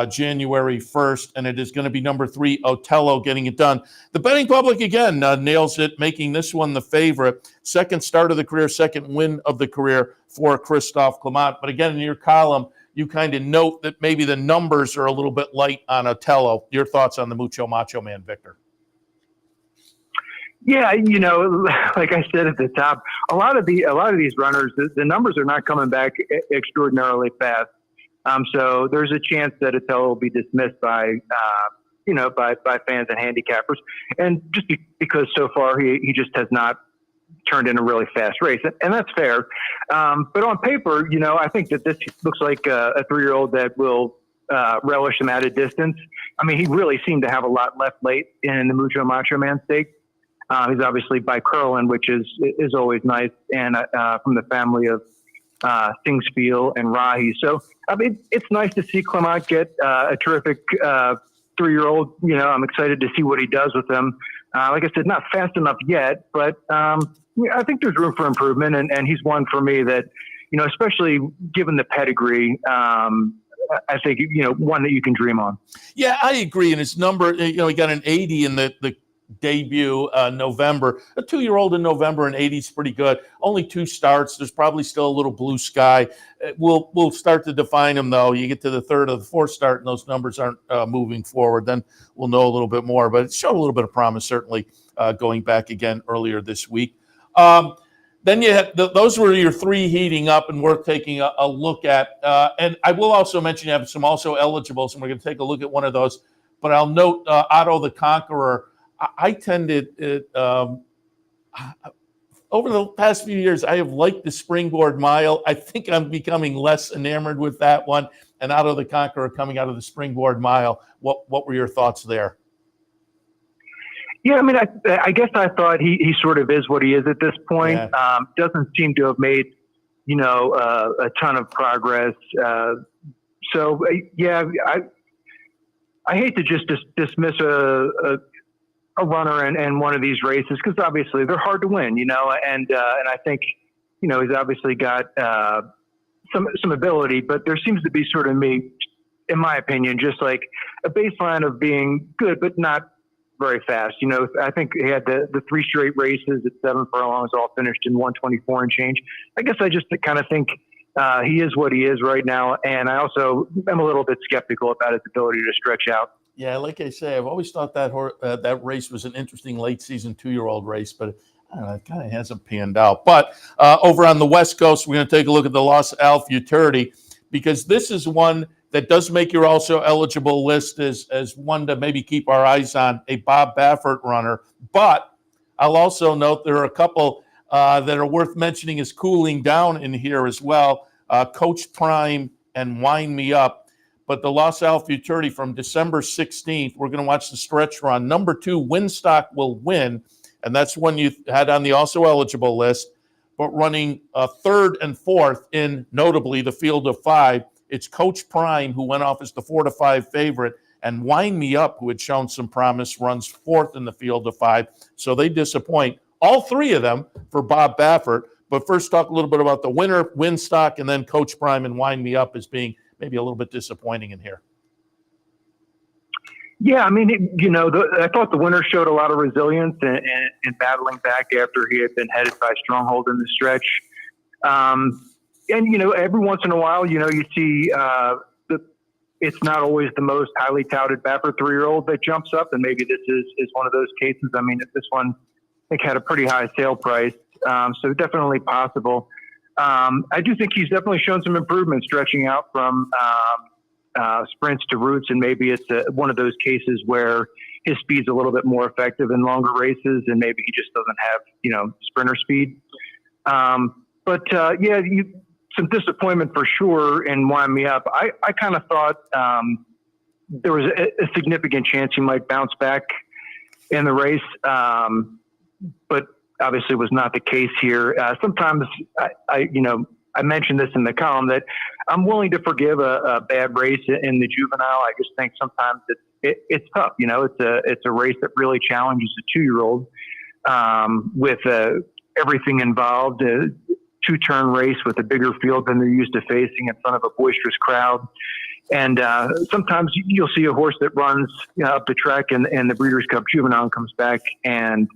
January 1st, and it is going to be number 3, Otello, getting it done. The betting public again nails it, making this one the favorite. Second start of the career, second win of the career for Christophe Clement. But again, in your column, you kind of note that maybe the numbers are a little bit light on Otello. Your thoughts on the Mucho Macho Man, Victor? Yeah, like I said at the top, a lot of these runners, the numbers are not coming back extraordinarily fast. So there's a chance that Otello will be dismissed by fans and handicappers, and just because so far he just has not turned in a really fast race, and that's fair. But on paper, I think that this looks like a 3-year-old that will relish him at a distance. I mean, he really seemed to have a lot left late in the Mucho Macho Man stake. He's obviously by Curlin, which is always nice, and from the family of Singspiel and Rahi. So, I mean, it's nice to see Clement get a terrific 3-year-old. I'm excited to see what he does with them. Like I said, not fast enough yet, but I think there's room for improvement, and he's one for me that, especially given the pedigree, I think, one that you can dream on. Yeah, I agree. And his number, he got an 80 in the debut November. A 2-year-old in November, and 80 is pretty good. Only 2 starts. There's probably still a little blue sky. We'll start to define him, though. You get to the 3rd or the 4th start, and those numbers aren't moving forward. Then we'll know a little bit more. But it showed a little bit of promise, certainly, going back again earlier this week. Then you had those were your 3 heating up and worth taking a look at. And I will also mention you have some also eligibles, and we're going to take a look at one of those. But I'll note Otto the Conqueror. I tended over the past few years, I have liked the Springboard Mile. I think I'm becoming less enamored with that one. And Otto the Conqueror coming out of the Springboard Mile. What were your thoughts there? Yeah, I mean, I guess I thought he sort of is what he is at this point. Yeah. Doesn't seem to have made, a ton of progress. So, yeah, I hate to just dismiss a runner in one of these races, because obviously they're hard to win, and I think, he's obviously got some ability, but there seems to be sort of in my opinion, just like a baseline of being good, but not very fast. I think he had the 3 straight races at 7 furlongs, all finished in 124 and change. I guess I just kind of think he is what he is right now, and I also am a little bit skeptical about his ability to stretch out. Yeah, like I say, I've always thought that race was an interesting late season 2-year-old race, but I don't know, it kind of hasn't panned out. But over on the West Coast, we're going to take a look at the Los Al Futurity, because this is one that does make your also eligible list as one to maybe keep our eyes on, a Bob Baffert runner. But I'll also note there are a couple that are worth mentioning as cooling down in here as well. Coach Prime and Wind Me Up. But the Los Al Futurity from December 16th, we're going to watch the stretch run. Number 2, Winstock will win, and that's one you had on the also eligible list. But running 3rd and 4th in, notably, the field of 5, it's Coach Prime, who went off as the 4-5 favorite, and Wind Me Up, who had shown some promise, runs 4th in the field of 5. So they disappoint. All 3 of them for Bob Baffert. But first, talk a little bit about the winner, Winstock, and then Coach Prime and Wind Me Up as being maybe a little bit disappointing in here. Yeah, I mean, I thought the winner showed a lot of resilience in battling back after he had been headed by Stronghold in the stretch. And, every once in a while, you see it's not always the most highly touted Baffert 3-year-old that jumps up, and maybe this is one of those cases. I mean, this one, I think, had a pretty high sale price, so definitely possible. I do think he's definitely shown some improvement stretching out from sprints to routes, and maybe it's one of those cases where his speed's a little bit more effective in longer races, and maybe he just doesn't have, sprinter speed. Some disappointment for sure in Wind Me Up. I kind of thought there was a significant chance he might bounce back in the race, but obviously was not the case here. Sometimes I mentioned this in the column that I'm willing to forgive a bad race in the juvenile. I just think sometimes it's tough. It's a race that really challenges a 2-year-old with everything involved. 2-turn race with a bigger field than they're used to facing in front of a boisterous crowd. And sometimes you'll see a horse that runs up the track and the Breeders' Cup Juvenile comes back and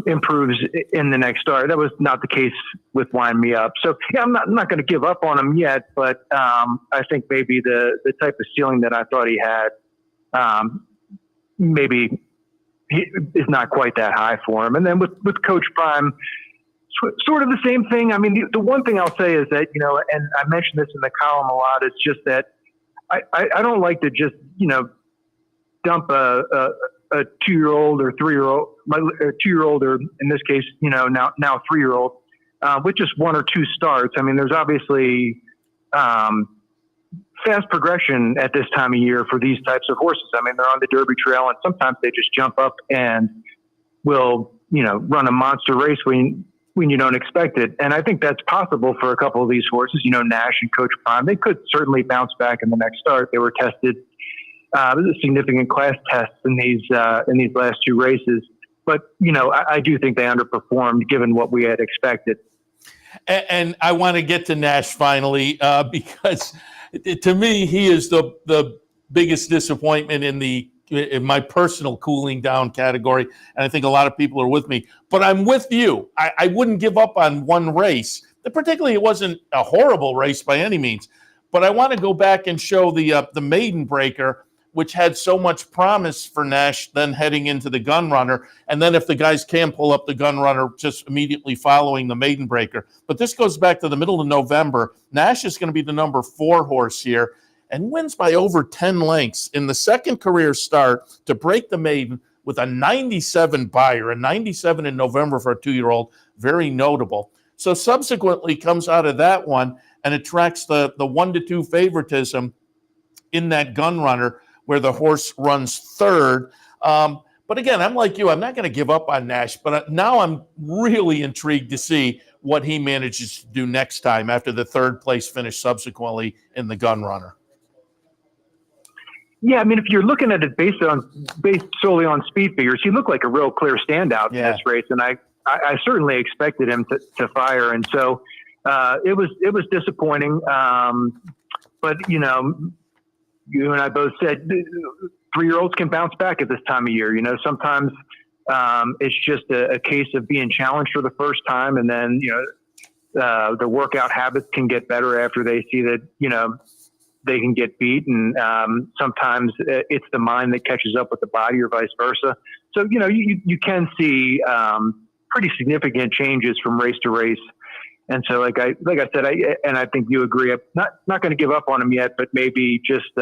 improves in the next start. That was not the case with Wind Me Up. So yeah, I'm not going to give up on him yet, but I think maybe the type of ceiling that I thought he had, maybe he is not quite that high for him. And then with Coach Prime, sort of the same thing. I mean, the one thing I'll say is that, and I mentioned this in the column a lot, it's just that I don't like to just, dump a 2-year-old or 3-year-old, a 2-year-old, or in this case, now 3-year-old, with just 1 or 2 starts. I mean, there's obviously fast progression at this time of year for these types of horses. I mean, they're on the Derby Trail, and sometimes they just jump up and will, run a monster race when you don't expect it. And I think that's possible for a couple of these horses, Nash and Coach Prime. They could certainly bounce back in the next start. They were tested, significant class tests in these last 2 races. But, I do think they underperformed given what we had expected. And I want to get to Nash finally, because to me, he is the biggest disappointment in my personal cooling down category, and I think a lot of people are with me. But I'm with you. I wouldn't give up on one race. Particularly, it wasn't a horrible race by any means. But I want to go back and show the Maiden Breaker, which had so much promise for Nash then heading into the Gun Runner. And then if the guys can pull up the Gun Runner just immediately following the Maiden Breaker. But this goes back to the middle of November. Nash is going to be the number 4 horse here, and wins by over 10 lengths in the second career start to break the maiden with a 97 buyer, a 97 in November for a 2-year-old, very notable. So subsequently comes out of that one and attracts the 1-2 favoritism in that Gun Runner where the horse runs 3rd. But again, I'm like you, I'm not going to give up on Nash, but now I'm really intrigued to see what he manages to do next time after the 3rd place finish subsequently in the Gun Runner. Yeah, I mean, if you're looking at it based solely on speed figures, he looked like a real clear standout in this race, and I certainly expected him to fire, and so it was disappointing. But you and I both said 3-year-olds can bounce back at this time of year. Sometimes it's just a case of being challenged for the first time, and then the workout habits can get better after they see that they can get beat, and sometimes it's the mind that catches up with the body or vice versa. So, you can see pretty significant changes from race to race. And so, like I said, I think you agree. I'm not going to give up on him yet, but maybe just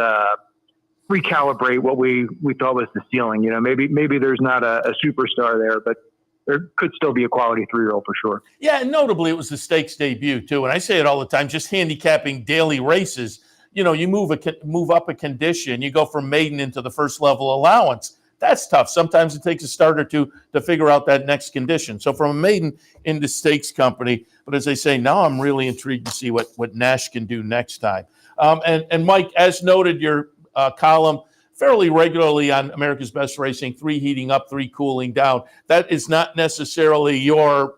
recalibrate what we thought was the ceiling. Maybe there's not a superstar there, but there could still be a quality 3-year-old for sure. Yeah, and notably, it was the stakes debut too. And I say it all the time: just handicapping daily races. You move up a condition, you go from maiden into the first level allowance. That's tough. Sometimes it takes a start or two to figure out that next condition. So from a maiden into stakes company, but as I say, now I'm really intrigued to see what Nash can do next time. And Mike, as noted, your column fairly regularly on America's Best Racing, 3 heating up, 3 cooling down. That is not necessarily your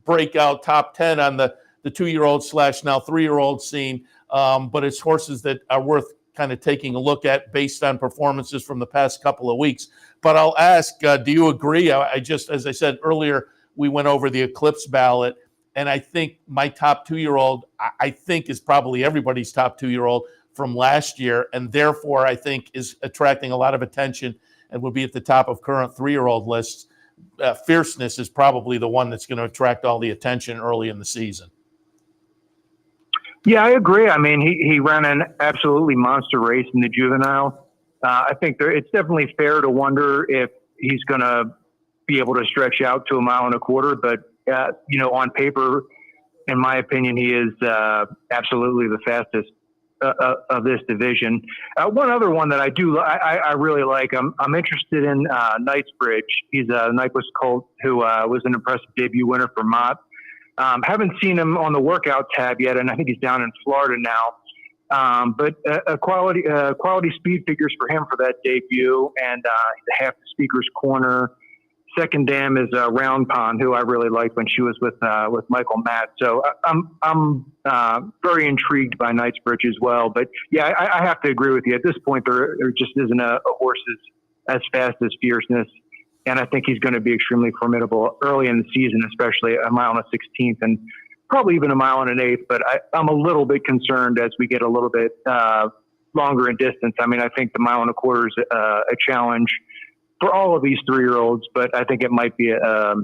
breakout top 10 on the 2-year-old / now 3-year-old scene, but it's horses that are worth kind of taking a look at based on performances from the past couple of weeks. But I'll ask, do you agree? I just, as I said earlier, we went over the Eclipse ballot, and I think my top 2-year-old, I think, is probably everybody's top 2-year-old from last year, and therefore I think is attracting a lot of attention and would be at the top of current 3-year-old lists. Fierceness is probably the one that's going to attract all the attention early in the season. Yeah, I agree. I mean, he ran an absolutely monster race in the juvenile. I think it's definitely fair to wonder if he's going to be able to stretch out to 1.25 miles. But, on paper, in my opinion, he is absolutely the fastest of this division. One other one that I really like, I'm interested in Knightsbridge. He's a Nyquist colt who was an impressive debut winner for Mott. Haven't seen him on the workout tab yet, and I think he's down in Florida now. But a quality speed figures for him for that debut, and he's a half the Speaker's Corner. Second dam is Round Pond, who I really liked when she was with Michael Matt. So I'm very intrigued by Knightsbridge as well. But yeah, I have to agree with you. At this point, there just isn't a horse as fast as Fierceness. And I think he's going to be extremely formidable early in the season, especially 1.16 miles and probably even 1.125 miles. But I'm a little bit concerned as we get a little bit longer in distance. I mean, I think the 1.25 miles is a challenge for all of these 3-year-olds, but I think it might be a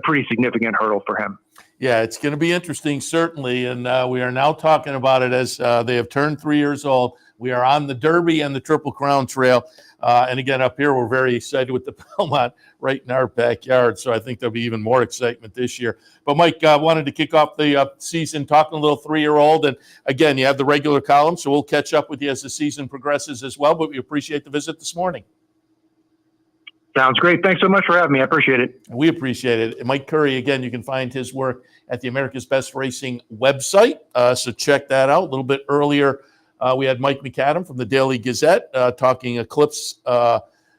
pretty significant hurdle for him. Yeah, it's going to be interesting, certainly. And we are now talking about it as they have turned 3 years old. We are on the Derby and the Triple Crown Trail. And again, up here, we're very excited with the Belmont right in our backyard. So I think there'll be even more excitement this year. But Mike, wanted to kick off the season talking a little 3-year-old. And again, you have the regular column, so we'll catch up with you as the season progresses as well. But we appreciate the visit this morning. Sounds great. Thanks so much for having me. I appreciate it. We appreciate it. Mike Curry, again, you can find his work at the America's Best Racing website. So check that out. A little bit earlier, we had Mike MacAdam from the Daily Gazette talking Eclipse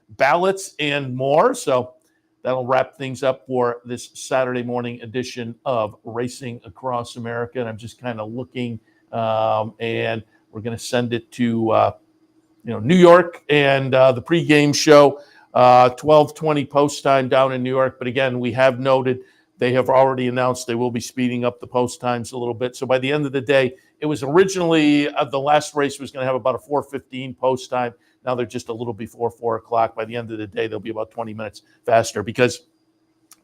ballots and more. So that'll wrap things up for this Saturday morning edition of Racing Across America. And I'm just kind of looking, and we're going to send it to New York and the pregame show. 12:20 post time down in New York. But again, we have noted they have already announced they will be speeding up the post times a little bit. So by the end of the day, it was originally the last race was going to have about a 4:15 post time. Now they're just a little before 4 o'clock. By the end of the day, they'll be about 20 minutes faster because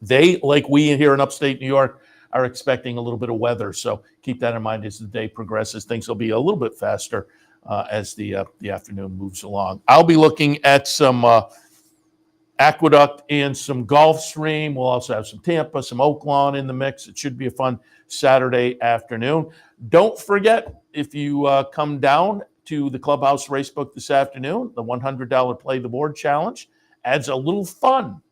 they, like we here in upstate New York, are expecting a little bit of weather. So keep that in mind as the day progresses. Things will be a little bit faster as the afternoon moves along. I'll be looking at some Aqueduct and some Gulfstream. We'll also have some Tampa, some Oaklawn in the mix. It should be a fun Saturday afternoon. Don't forget, if you come down to the Clubhouse Racebook this afternoon, the $100 Play the Board Challenge adds a little fun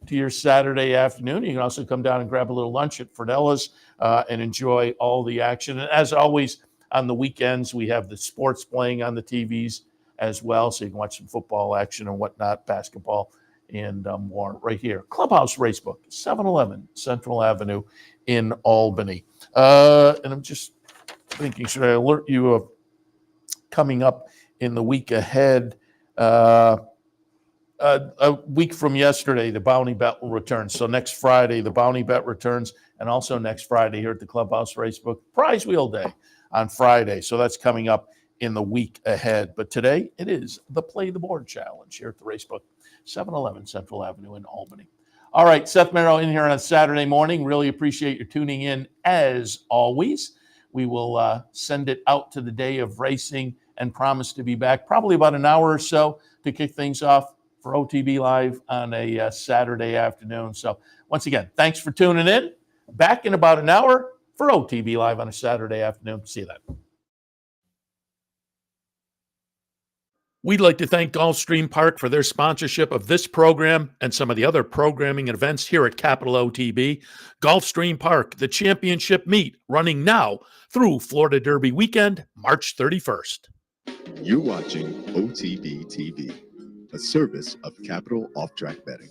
to your Saturday afternoon. You can also come down and grab a little lunch at Fredella's and enjoy all the action. And as always, on the weekends, we have the sports playing on the TVs as well, so you can watch some football action and whatnot, basketball, and more right here. Clubhouse Racebook, 711 Central Avenue in Albany. And I'm just thinking, should I alert you of coming up in the week ahead? A week from yesterday, the Bounty Bet will return. So next Friday, the Bounty Bet returns, and also next Friday here at the Clubhouse Racebook, Prize Wheel Day on Friday. So that's coming up in the week ahead. But today, it is the Play the Board Challenge here at the Racebook, 711 Central Avenue in Albany. All right, Seth Merrow in here on a Saturday morning. Really appreciate your tuning in as always. We will send it out to the day of racing and promise to be back probably about an hour or so to kick things off for OTB Live on a Saturday afternoon. So once again, thanks for tuning in. Back in about an hour for OTB Live on a Saturday afternoon. See you then. We'd like to thank Gulfstream Park for their sponsorship of this program and some of the other programming and events here at Capital OTB. Gulfstream Park, the championship meet, running now through Florida Derby weekend, March 31st. You're watching OTB TV, a service of Capital Off-Track Betting.